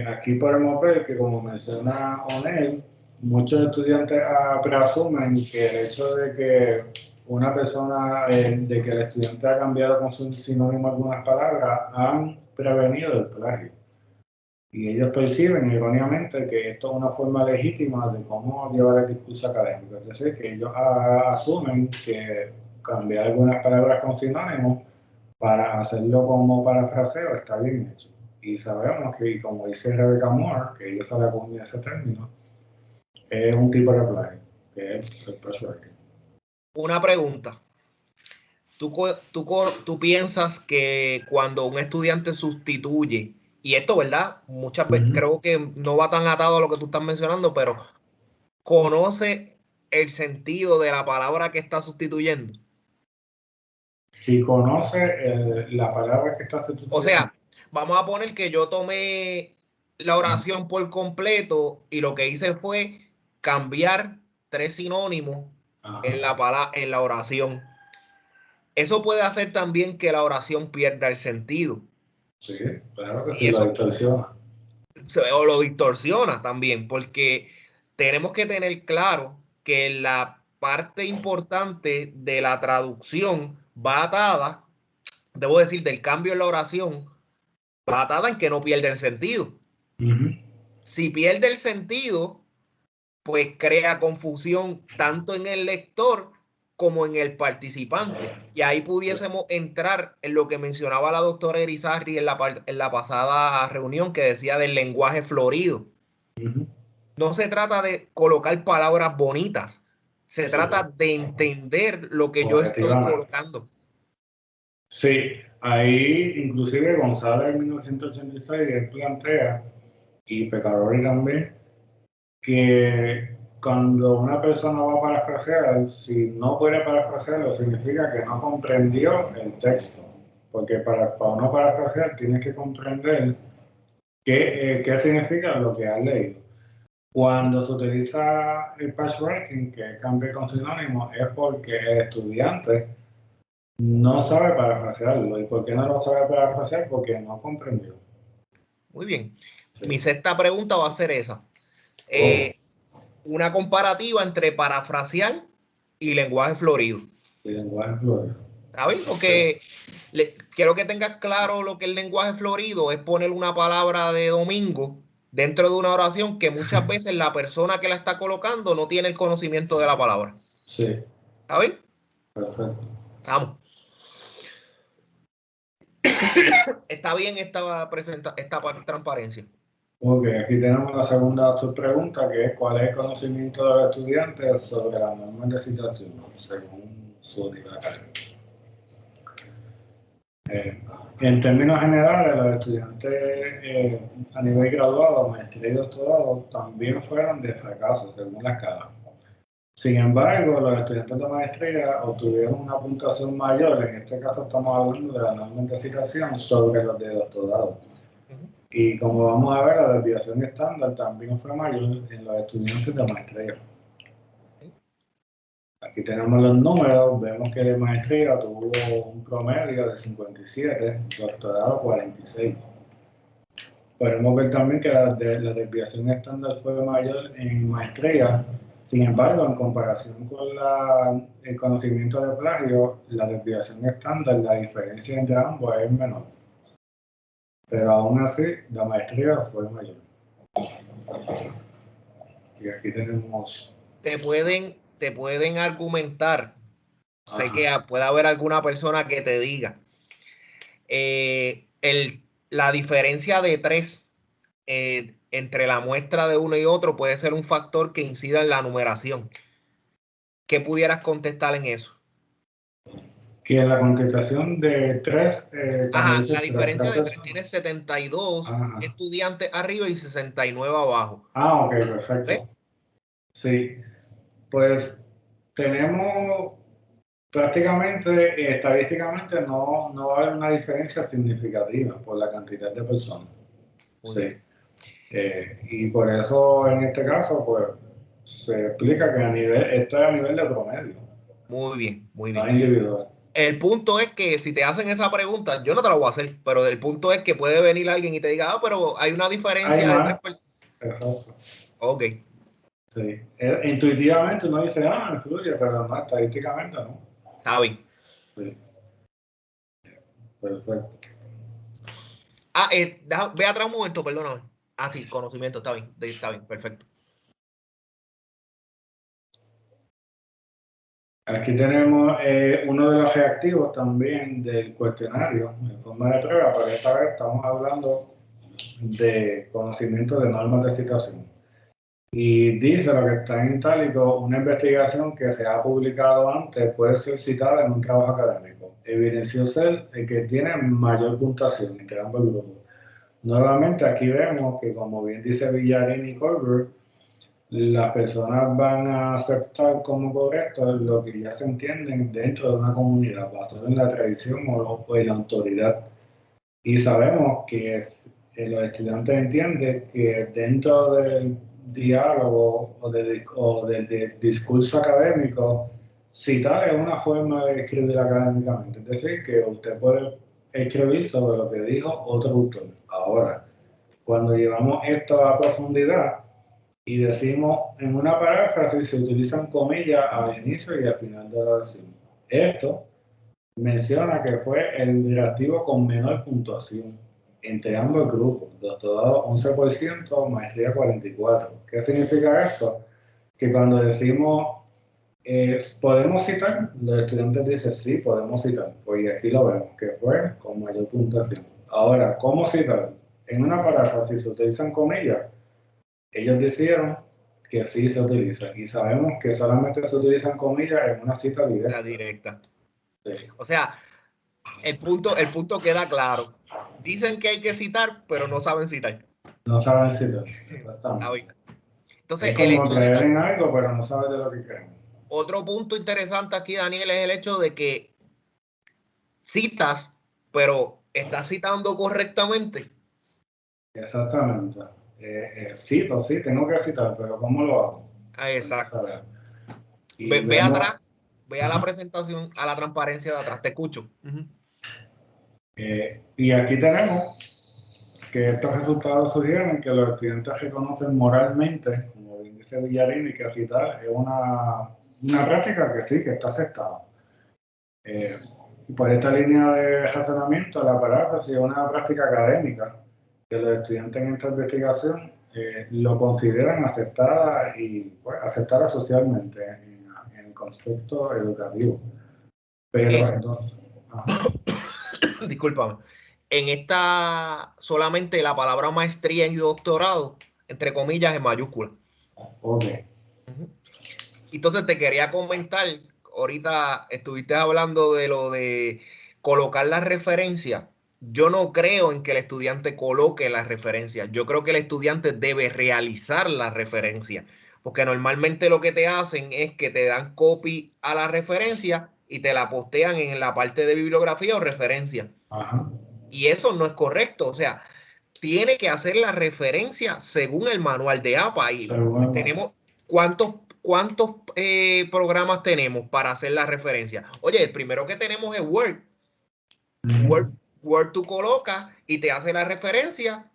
Aquí podemos ver que, como menciona Onel, muchos estudiantes presumen que el hecho de que una persona, de que el estudiante ha cambiado con su sinónimo algunas palabras, han prevenido el plagio. Y ellos perciben erróneamente que esto es una forma legítima de cómo llevar el discurso académico. Es decir, que ellos asumen que cambiar algunas palabras con sinónimos para hacerlo como parafraseo está bien hecho. Y sabemos que, y como dice Rebecca Moore, que ella sabe acuñar ese término, es un tipo de plagio, que es el patchworking. Una pregunta. ¿Tú piensas que cuando un estudiante sustituye, y esto, ¿verdad? Muchas veces creo que no va tan atado a lo que tú estás mencionando, pero conoce el sentido de la palabra que está sustituyendo? Si conoce la palabra que está O sustituyendo. sea, vamos a poner que yo tomé la oración por completo y lo que hice fue cambiar 3 sinónimos en la oración. Eso puede hacer también que la oración pierda el sentido. Sí, claro que Y sí, lo eso distorsiona. o lo distorsiona también, porque tenemos que tener claro que la parte importante de la traducción va atada, debo decir, del cambio en la oración, va atada en que no pierde el sentido. Si pierde el sentido, pues crea confusión tanto en el lector como en el participante. Y ahí pudiésemos entrar en lo que mencionaba la doctora Erizarry en la pasada reunión, que decía del lenguaje florido. No se trata de colocar palabras bonitas, se trata de entender lo que yo estoy colocando. Sí, ahí inclusive González en 1986 él plantea, y Pecadori también, que cuando una persona va a parafrasear, si no puede parafrasearlo, significa que no comprendió el texto. Porque para no parafrasear tienes que comprender qué significa lo que has leído. Cuando se utiliza el patchworking, que es cambio con sinónimo, es porque el estudiante no sabe parafrasearlo. ¿Y por qué no lo sabe parafrasear? Porque no comprendió. Muy bien. Sí. Mi sexta pregunta va a ser esa. Una comparativa entre parafrasear y lenguaje florido. Y lenguaje florido. ¿Está bien? Porque quiero que tengas claro lo que el lenguaje florido es poner una palabra de domingo dentro de una oración que muchas veces la persona que la está colocando no tiene el conocimiento de la palabra. Sí. ¿Está bien? Perfecto. Vamos. Está bien esta transparencia. Ok, aquí tenemos la segunda subpregunta, que es ¿cuál es el conocimiento de los estudiantes sobre las normas de citación, según su nivel académico? En términos generales, los estudiantes a nivel graduado, maestría y doctorado también fueron de fracaso, según la escala. Sin embargo, los estudiantes de maestría obtuvieron una puntuación mayor, en este caso estamos hablando de las normas de citación, sobre los de doctorado. Y como vamos a ver, la desviación estándar también fue mayor en los estudiantes de maestría. Aquí tenemos los números, vemos que de maestría tuvo un promedio de 57, doctorado 46. Podemos ver también que la desviación estándar fue mayor en maestría. Sin embargo, en comparación con el conocimiento de plagio, la desviación estándar, la diferencia entre ambos es menor. Pero aún así, la maestría fue mayor. Y aquí tenemos... Te pueden argumentar. Sé que puede haber alguna persona que te diga la diferencia de 3 entre la muestra de uno y otro puede ser un factor que incida en la numeración. ¿Qué pudieras contestar en eso? Que la contestación de 3, cuando Ajá, dice la 3 diferencia de 3 personas. tiene 72 Ajá. estudiantes arriba y 69 abajo. Ok, perfecto. ¿Ves? Sí, pues tenemos prácticamente, estadísticamente, no va a haber una diferencia significativa por la cantidad de personas. Sí. Y por eso, en este caso, pues, se explica que esto es a nivel de promedio. Muy bien, muy bien. No individual. El punto es que si te hacen esa pregunta, yo no te la voy a hacer, pero el punto es que puede venir alguien y te diga, pero hay una diferencia de 3 personas. Exacto. Ok. Sí. Intuitivamente uno dice, influye, pero no, estadísticamente no. Está bien. Sí. Perfecto. Ve atrás un momento, perdóname. Ah, sí, conocimiento, está bien, perfecto. Aquí tenemos uno de los reactivos también del cuestionario en forma de prueba, pero esta vez estamos hablando de conocimiento de normas de citación. Y dice lo que está en itálico: una investigación que se ha publicado antes puede ser citada en un trabajo académico. Evidenció ser el que tiene mayor puntuación entre ambos grupos. Nuevamente aquí vemos que, como bien dice Villarini y Colbert, las personas van a aceptar como correcto lo que ya se entienden dentro de una comunidad, basado en la tradición o en la autoridad. Y sabemos que los estudiantes entienden que dentro del diálogo o del discurso académico, citar es una forma de escribir académicamente. Es decir, que usted puede escribir sobre lo que dijo otro autor. Ahora, cuando llevamos esto a profundidad y decimos en una paráfrasis, se utilizan comillas al inicio y al final de la oración. Esto menciona que fue el directivo con menor puntuación entre ambos grupos: doctorado 11%, maestría 44%. ¿Qué significa esto? Que cuando decimos ¿podemos citar?, los estudiantes dicen sí, podemos citar. Pues aquí lo vemos, que fue con mayor puntuación. Ahora, ¿cómo citar? En una paráfrasis se utilizan comillas. Ellos dijeron que sí se utilizan, y sabemos que solamente se utilizan comillas en una cita directa. La directa. Sí. O sea, el punto queda claro. Dicen que hay que citar, pero no saben citar. No saben citar, exactamente. Entonces, Es el como hecho de creer que en algo, pero no sabes de lo que creen. otro punto interesante aquí, Daniel, es el hecho de que citas, pero estás citando correctamente. Exactamente. Cito, sí, tengo que citar, pero ¿cómo lo hago? Exacto. Y Ve vemos, atrás, ve a la presentación, a la transparencia de atrás. Te escucho. y aquí tenemos que estos resultados sugieren que los estudiantes reconocen moralmente, como bien dice Villarini, que citar es una práctica que sí, que está aceptada. Por esta línea de razonamiento, la paráfrasis es una práctica académica que los estudiantes en esta investigación lo consideran aceptada y aceptada socialmente en el concepto educativo. Pero entonces, Discúlpame. En esta solamente la palabra maestría y doctorado, entre comillas, en mayúscula. ok. Entonces te quería comentar, ahorita estuviste hablando de lo de colocar la referencia. Yo no creo en que el estudiante coloque la referencia. Yo creo que el estudiante debe realizar la referencia. Porque normalmente lo que te hacen es que te dan copy a la referencia y te la postean en la parte de bibliografía o referencia. Ajá. Y eso no es correcto. O sea, tiene que hacer la referencia según el manual de APA. Y tenemos cuántos programas tenemos para hacer la referencia. Oye, el primero que tenemos es Word. Word tú colocas y te hace la referencia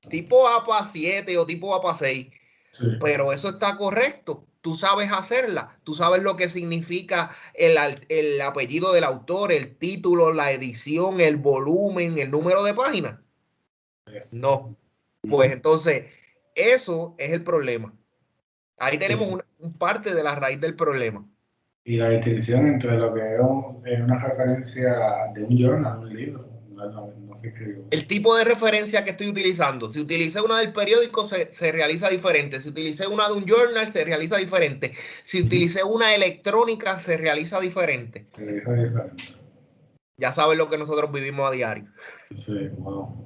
tipo APA 7 o tipo APA 6. Sí. Pero eso está correcto. Tú sabes hacerla. Tú sabes lo que significa el apellido del autor, el título, la edición, el volumen, el número de página. No. Pues entonces, eso es el problema. Ahí tenemos una parte de la raíz del problema. Y la distinción entre lo que es una referencia de un journal, un libro, no se escribió. El tipo de referencia que estoy utilizando. Si utilicé una del periódico, se realiza diferente. Si utilicé una de un journal, se realiza diferente. Si utilicé una electrónica, se realiza diferente. Se realiza diferente. Ya sabes lo que nosotros vivimos a diario. Sí, wow.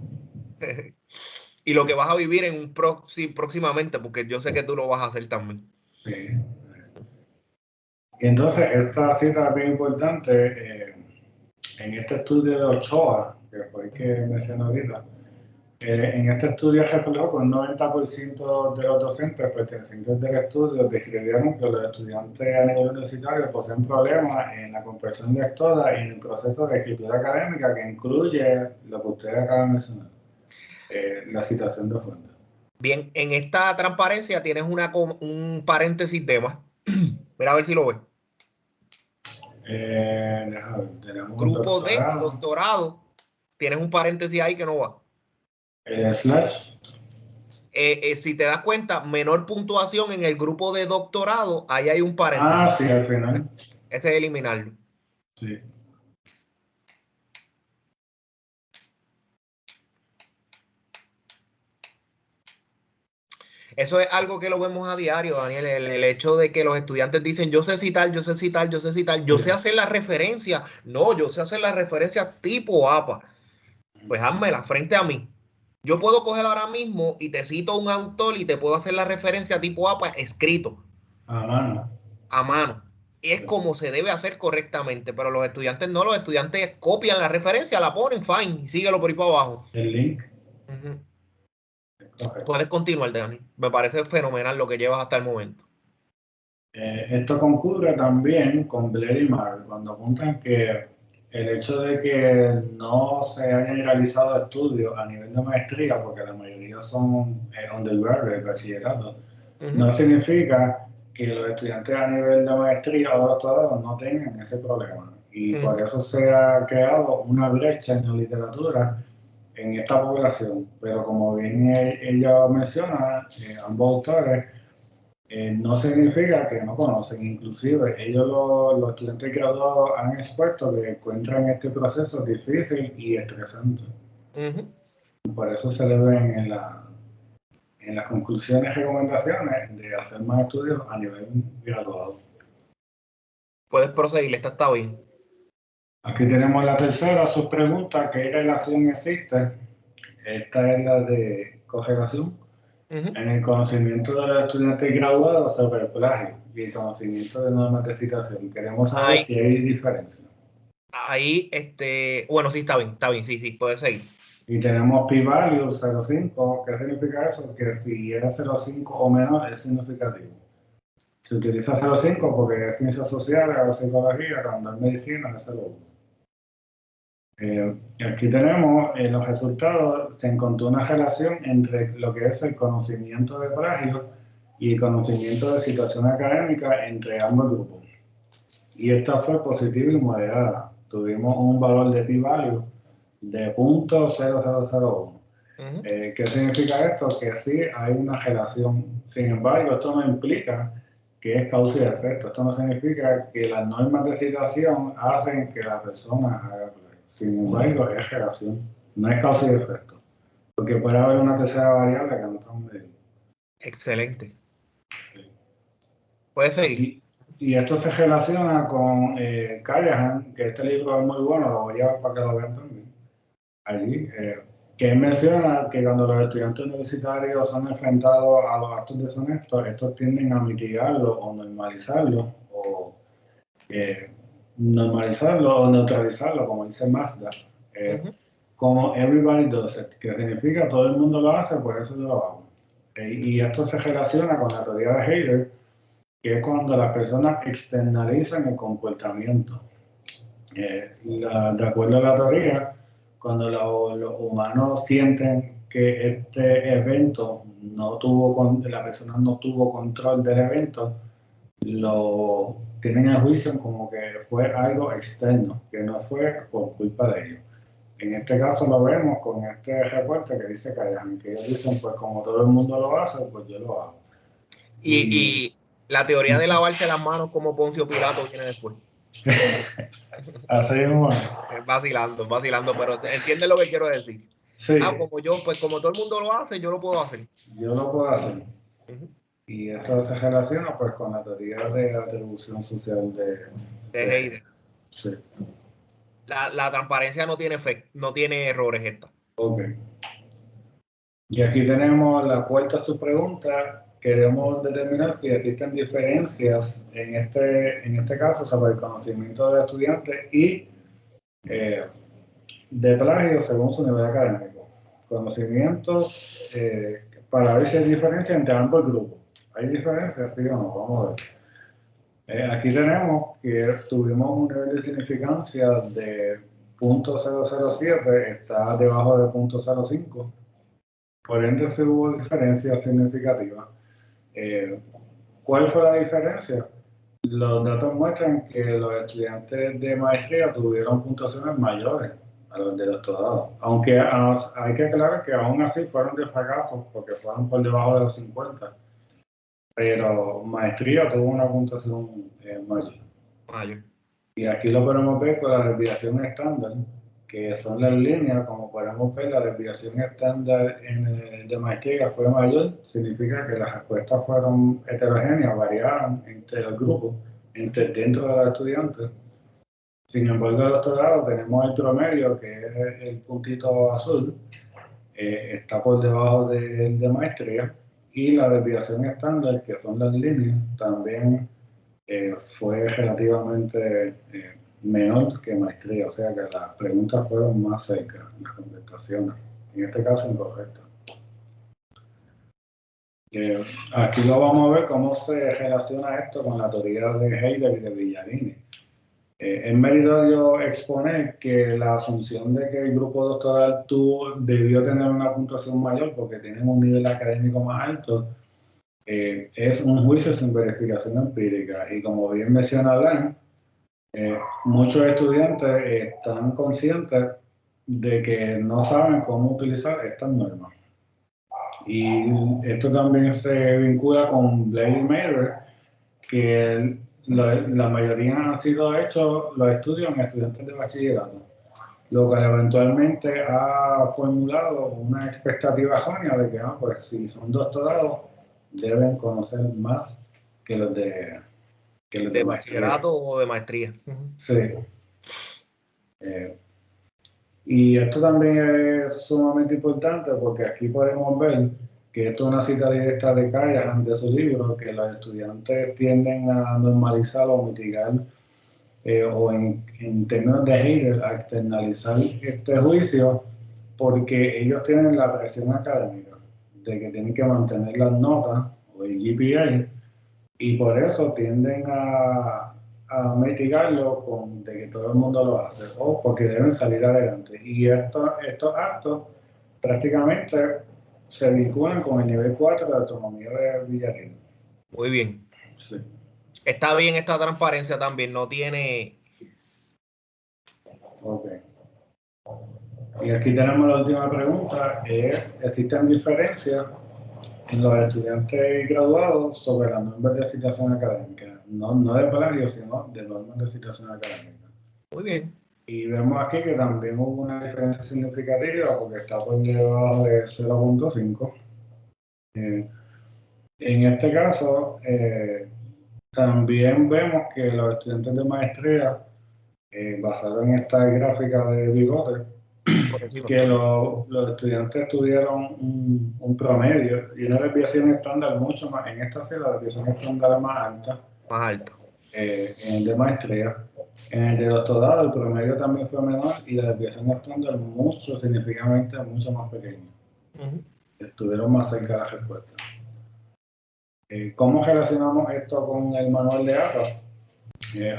Y lo que vas a vivir en un próximamente, porque yo sé que tú lo vas a hacer también. Sí. Y entonces, esta cita es bien importante. En este estudio de Ochoa, que fue el que mencioné ahorita, en este estudio reflejó que un 90% de los docentes pertenecientes del estudio describieron que los estudiantes a nivel universitario poseen problemas en la comprensión lectora y en el proceso de escritura académica, que incluye lo que ustedes acaban de mencionar, la citación de fuente. Bien, en esta transparencia tienes un paréntesis de más. Mira a ver si lo ves. Tenemos Grupo D, doctorado. Tienes un paréntesis ahí que no va. Slash. si te das cuenta, menor puntuación en el grupo de doctorado, ahí hay un paréntesis. Ah, sí, al final. Ese es eliminarlo. Sí. Eso es algo que lo vemos a diario, Daniel, el hecho de que los estudiantes dicen, yo sé citar, yo sé citar, yo sé citar, yo sé hacer la referencia. No, yo sé hacer la referencia tipo APA. Pues házmela frente a mí. Yo puedo coger ahora mismo y te cito un autor y te puedo hacer la referencia tipo APA escrito. A mano. A mano. Es como se debe hacer correctamente, pero los estudiantes no, los estudiantes copian la referencia, la ponen, fine, y síguelo por ahí para abajo. El link. Puedes continuar, Dani. Me parece fenomenal lo que llevas hasta el momento. Esto concurre también con Blair y Mark, cuando apuntan que el hecho de que no se hayan realizado estudios a nivel de maestría, porque la mayoría son undergraduate, bachillerato, no significa que los estudiantes a nivel de maestría o doctorado no tengan ese problema. Y por eso se ha creado una brecha en la literatura en esta población. Pero como bien ella menciona, ambos autores, no significa que no conocen. Inclusive ellos, los estudiantes graduados, han expuesto que encuentran este proceso difícil y estresante. Por eso se le ven en las conclusiones y recomendaciones de hacer más estudios a nivel graduado. Puedes proseguir, esta está bien. Aquí tenemos la tercera subpregunta: ¿qué relación existe? Esta es la de correlación en el conocimiento de los estudiantes graduados sobre el plagio y el conocimiento de normas de citación. Queremos saber si hay diferencia. Ahí, bueno, sí, está bien, sí, puedes seguir. Y tenemos p-value 0.5. ¿Qué significa eso? Que si es 0.5 o menor es significativo. Se utiliza 0.5 porque es ciencias sociales o psicología, cuando es medicina es 0.1. Aquí tenemos los resultados. Se encontró una relación entre lo que es el conocimiento de plagio y el conocimiento de situación académica entre ambos grupos. Y esta fue positiva y moderada. Tuvimos un valor de p-value de 0.0001. ¿Qué significa esto? Que sí hay una relación. Sin embargo, esto no implica que es causa y efecto. Esto no significa que las normas de citación hacen que la persona haga plagio. Sin embargo, es relación, no es causa y efecto. Porque puede haber una tercera variable que no estamos midiendo. Excelente. Puedes seguir. Y esto se relaciona con Callahan, que este libro es muy bueno, lo voy a llevar para que lo vean también. Allí, que él menciona que cuando los estudiantes universitarios son enfrentados a los actos deshonestos, estos tienden a mitigarlo o normalizarlo, o neutralizarlo, como dice Mazda, como everybody does it, que significa todo el mundo lo hace, por eso yo lo hago. Y esto se relaciona con la teoría de Heider, que es cuando las personas externalizan el comportamiento. De acuerdo a la teoría, cuando los humanos sienten que este evento la persona no tuvo control del evento, lo tienen el juicio como que fue algo externo, que no fue por culpa de ellos. En este caso lo vemos con este reporte que dice que ellos dicen, pues como todo el mundo lo hace, pues yo lo hago. Y la teoría de lavarse las manos como Poncio Pilato viene después. Así mismo. Vacilando, pero entiende lo que quiero decir. Sí. Como todo el mundo lo hace, yo lo puedo hacer. Yo lo puedo hacer. Y esto se relaciona pues con la teoría de atribución social de Heider. Sí. La transparencia no tiene errores esta. Ok. Y aquí tenemos la cuarta subpregunta. Queremos determinar si existen diferencias en este caso sobre el conocimiento del estudiante y de plagio según su nivel académico. Conocimiento para ver si hay diferencia entre ambos grupos. ¿Hay diferencias? ¿Sí o no? Vamos a ver. Aquí tenemos que tuvimos un nivel de significancia de 0.007, está debajo de 0.05. Por ende, sí hubo diferencias significativas. ¿Cuál fue la diferencia? Los datos muestran que los estudiantes de maestría tuvieron puntuaciones mayores a los de doctorado. Aunque hay que aclarar que aún así fueron de fracaso porque fueron por debajo de los 50. Pero maestría tuvo una puntuación mayor. Y aquí lo podemos ver con la desviación estándar, que son las líneas, como podemos ver, la desviación estándar de maestría fue mayor, significa que las respuestas fueron heterogéneas, variaban entre los grupos, dentro de los estudiantes. Sin embargo, el doctorado tenemos el promedio, que es el puntito azul, está por debajo de maestría, y la desviación estándar, que son las líneas, también fue relativamente menor que maestría, o sea que las preguntas fueron más cerca, las contestaciones, en este caso incorrectas. Aquí lo vamos a ver cómo se relaciona esto con la teoría de Heidegger y de Villarini. Es meritorio exponer que la asunción de que el grupo doctoral debió tener una puntuación mayor porque tienen un nivel académico más alto es un juicio sin verificación empírica. Y como bien menciona Alain, muchos estudiantes están conscientes de que no saben cómo utilizar estas normas. Y esto también se vincula con Blake y Mayer, que la mayoría han sido hechos los estudios en estudiantes de bachillerato, lo que eventualmente ha formulado una expectativa errónea de que pues, si son doctorados deben conocer más que los de bachillerato o de maestría. Sí. Y esto también es sumamente importante porque aquí podemos ver que esto es una cita directa de Callahan de su libro, que los estudiantes tienden a normalizar o mitigar, o en términos de Heidegger, a externalizar este juicio porque ellos tienen la presión académica de que tienen que mantener las notas o el GPA y por eso tienden a mitigarlo con de que todo el mundo lo hace o porque deben salir adelante. Y estos actos prácticamente se vinculan con el nivel 4 de autonomía de Villarreal. Muy bien. Sí. Está bien esta transparencia también, no tiene... Ok. Y aquí tenemos la última pregunta, ¿existen diferencias en los estudiantes graduados sobre las normas de citación académica? No de plagio, sino de normas de citación académica. Muy bien. Y vemos aquí que también hubo una diferencia significativa porque está por debajo de 0.5. En este caso, también vemos que los estudiantes de maestría, basado en esta gráfica de Bigote, que los estudiantes tuvieron un promedio y una desviación estándar mucho más, en esta sí la desviación estándar es más alta. Más alta. En el de maestría. En el de doctorado el promedio también fue menor y la desviación estándar significativamente mucho más pequeña. Estuvieron más cerca de la respuesta. ¿Cómo relacionamos esto con el manual de APA?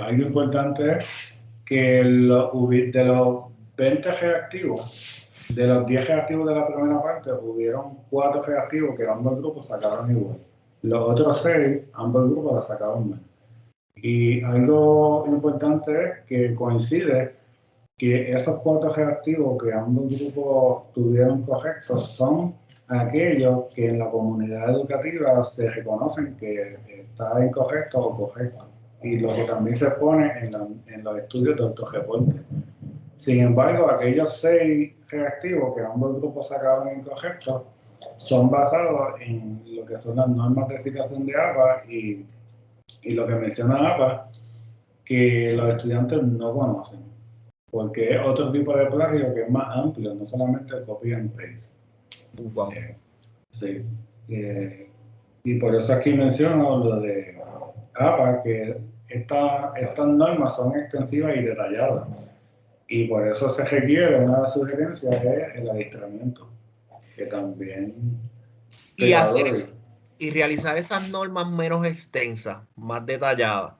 Algo importante es que de los 20 reactivos, de los 10 reactivos de la primera parte, hubieron 4 reactivos que ambos grupos sacaron igual. Los otros 6, ambos grupos la sacaron menos. Y algo importante es que coincide que esos 4 reactivos que ambos grupos tuvieron correctos son aquellos que en la comunidad educativa se reconocen que está incorrecto o correcto. Y lo que también se pone en los estudios de autorreporte. Sin embargo, aquellos 6 reactivos que ambos grupos sacaron incorrectos son basados en lo que son las normas de citación de APA y lo que menciona APA, que los estudiantes no conocen, porque es otro tipo de plagio que es más amplio, no solamente el copy and paste. Wow. Sí. Y por eso aquí menciono lo de APA, que estas normas son extensivas y detalladas. Y por eso se requiere una de las sugerencias es el adiestramiento, que también... Y realizar esas normas menos extensas, más detalladas,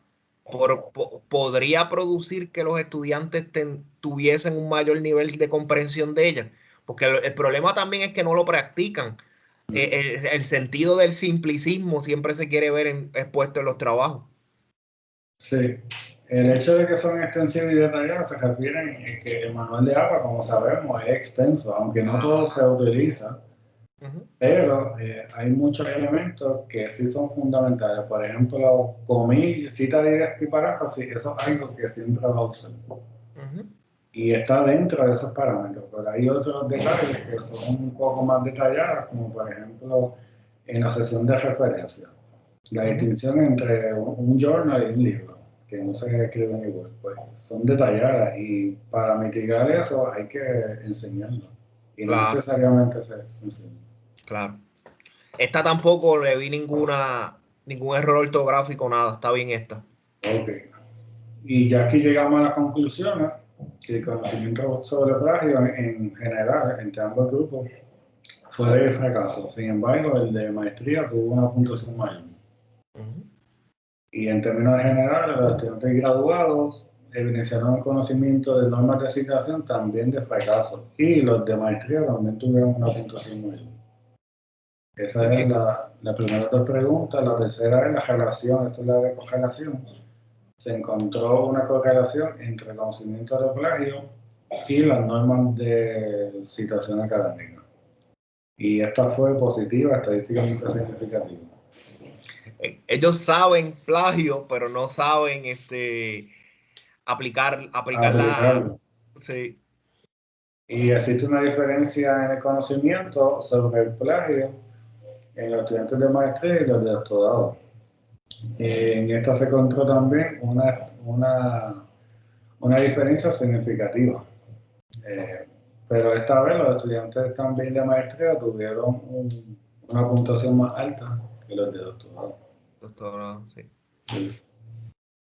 podría producir que los estudiantes tuviesen un mayor nivel de comprensión de ellas. Porque el problema también es que no lo practican. El sentido del simplicismo siempre se quiere ver expuesto en los trabajos. Sí. El hecho de que son extensivos y detallados se refieren a que el manual de APA, como sabemos, es extenso, aunque no todo se utiliza, pero hay muchos elementos que sí son fundamentales. Por ejemplo, comillas, cita directa y paráfrasis, eso es algo que siempre va a usar. Y está dentro de esos parámetros, pero hay otros detalles que son un poco más detallados, como por ejemplo en la sesión de referencia. La distinción entre un journal y un libro, que no se escriben igual, pues son detalladas y para mitigar eso hay que enseñarlo. Y no necesariamente se enseña. Claro. Esta tampoco le vi ningún error ortográfico, nada. Está bien esta. Ok. Y ya aquí llegamos a las conclusiones, que el conocimiento sobre plagio en general, entre ambos grupos, fue de fracaso. Sin embargo, el de maestría tuvo una puntuación mayor. Y en términos generales, los estudiantes graduados evidenciaron el conocimiento de normas de citación también de fracaso. Y los de maestría también tuvieron una puntuación mayor. Esa es la primera dos preguntas. La tercera es la relación, esto es la de correlación. Se encontró una correlación entre el conocimiento de plagio y las normas de citación académica. Y esta fue positiva, estadísticamente significativa. Ellos saben plagio, pero no saben aplicarla. Sí. Y existe una diferencia en el conocimiento sobre el plagio en los estudiantes de maestría y los de doctorado. En esta se encontró también una diferencia significativa. Pero esta vez los estudiantes también de maestría tuvieron una puntuación más alta que los de doctorado. Doctorado, sí. Sí.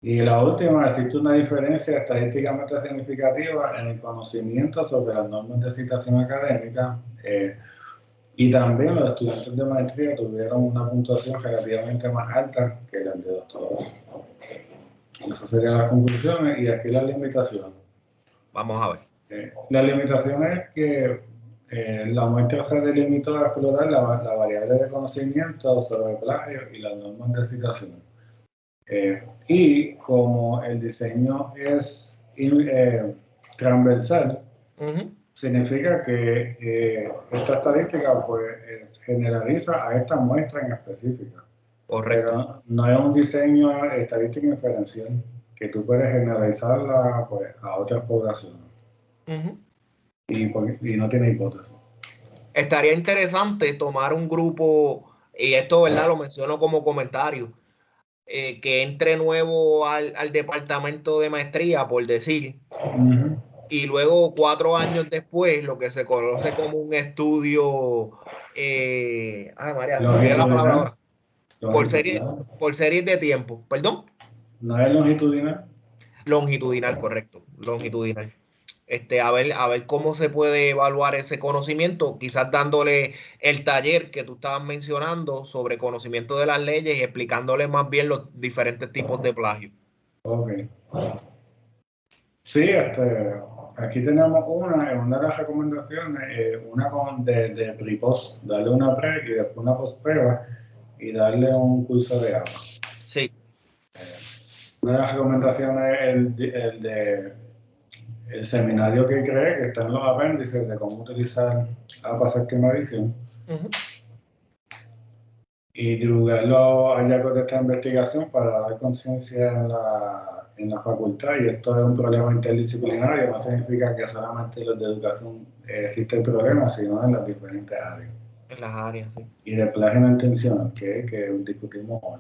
Y la última, existe una diferencia estadísticamente significativa en el conocimiento sobre las normas de citación académica y también los estudiantes de maestría tuvieron una puntuación relativamente más alta que las de doctorado. Esas serían las conclusiones y aquí las limitaciones. Vamos a ver. La limitación es que la muestra se delimitó a explorar la variable de conocimiento sobre el plagio y las normas de citación. Y como el diseño es transversal, significa que esta estadística pues, generaliza a esta muestra en específica. Correcto. Pero no es un diseño estadístico inferencial que tú puedes generalizarla pues, a otras poblaciones. Y no tiene hipótesis. Estaría interesante tomar un grupo, y esto, ¿verdad? Lo menciono como comentario, que entre nuevo al departamento de maestría, por decir, y luego 4 años después, lo que se conoce como un estudio, María, se olvidé la palabra ahora, por series de tiempo, perdón. ¿No es longitudinal? Longitudinal, correcto, longitudinal. A ver cómo se puede evaluar ese conocimiento, quizás dándole el taller que tú estabas mencionando sobre conocimiento de las leyes y explicándole más bien los diferentes tipos de plagio. Ok. Sí, aquí tenemos una de las recomendaciones, una de pre-post, darle una pre y después una post-prueba y darle un curso de APA. Sí. Una de las recomendaciones es el seminario que creé, que está en los apéndices de cómo utilizar APA séptima edición. Y divulgar los hallazgos de esta investigación para dar conciencia en la facultad. Y esto es un problema interdisciplinario, no significa que solamente los de educación existe el problema, sino en las diferentes áreas. En las áreas, sí. Y de plagio no intencional, que discutimos hoy.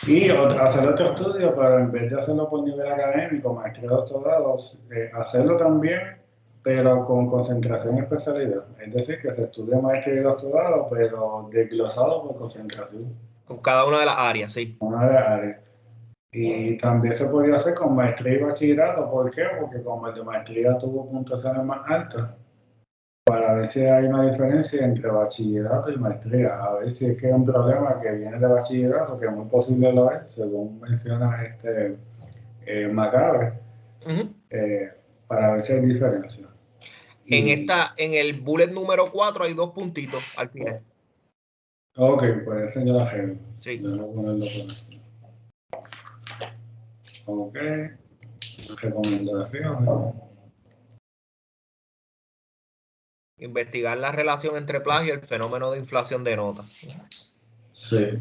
Y hacer otro estudio, pero en vez de hacerlo por nivel académico, maestría, doctorado, hacerlo también, pero con concentración y especialidad. Es decir, que se estudia maestría y doctorado, pero desglosado por concentración. Con cada una de las áreas, sí. Una de las áreas. Y también se podía hacer con maestría y bachillerato. ¿Por qué? Porque como el de maestría tuvo puntuaciones más altas, para ver si hay una diferencia entre bachillerato y maestría, a ver si es que es un problema que viene de bachillerato, que es muy posible lo es, según menciona Macabre, para ver si hay diferencia. En el bullet número 4 hay 2 puntitos al final. Ok, pues eso ya la gente. Sí. Déjame ponerlo por aquí. Ok. Recomendaciones. Investigar la relación entre plagio y el fenómeno de inflación de notas. Sí.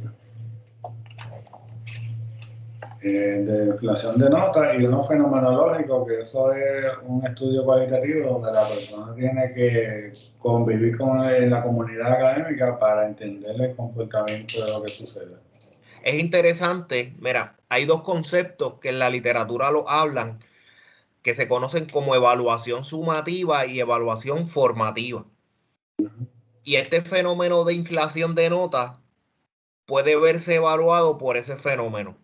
De inflación de notas y uno fenomenológico, que eso es un estudio cualitativo donde la persona tiene que convivir con la comunidad académica para entender el comportamiento de lo que sucede. Es interesante, mira, hay dos conceptos que en la literatura lo hablan, que se conocen como evaluación sumativa y evaluación formativa. Y este fenómeno de inflación de notas puede verse evaluado por ese fenómeno.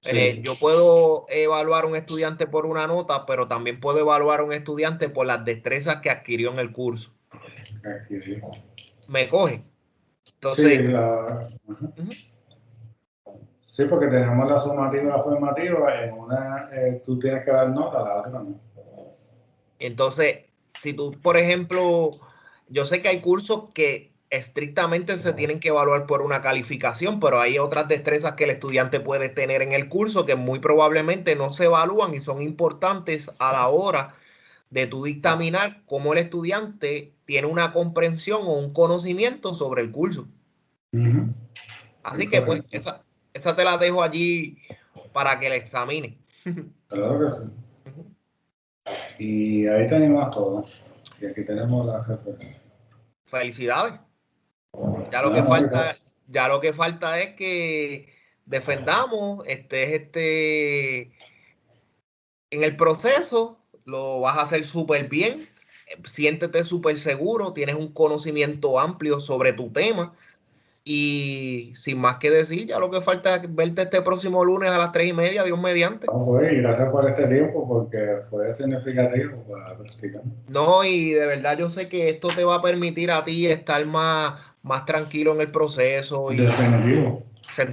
Sí. Yo puedo evaluar a un estudiante por una nota, pero también puedo evaluar a un estudiante por las destrezas que adquirió en el curso. Aquí sí. ¿Me coge? Sí, Entonces, sí, porque tenemos la sumativa y la formativa. En una tú tienes que dar nota, la otra no. entonces, si tú, por ejemplo, yo sé que hay cursos que estrictamente se tienen que evaluar por una calificación, pero hay otras destrezas que el estudiante puede tener en el curso que muy probablemente no se evalúan y son importantes a la hora de tú dictaminar cómo el estudiante tiene una comprensión o un conocimiento sobre el curso. Así que pues esa te la dejo allí para que la examine. Claro que sí. Y ahí tenemos todo. Y aquí tenemos las referencias. Felicidades. Ya lo Ah, que no, falta, ya lo que falta es que defendamos en el proceso, lo vas a hacer súper bien, siéntete súper seguro, tienes un conocimiento amplio sobre tu tema y sin más que decir, ya lo que falta es verte este próximo lunes a las 3:30, Dios mediante. no, pues, y gracias por este tiempo porque fue significativo para practicar. No, y de verdad yo sé que esto te va a permitir a ti estar más tranquilo en el proceso y Definitivo. sentir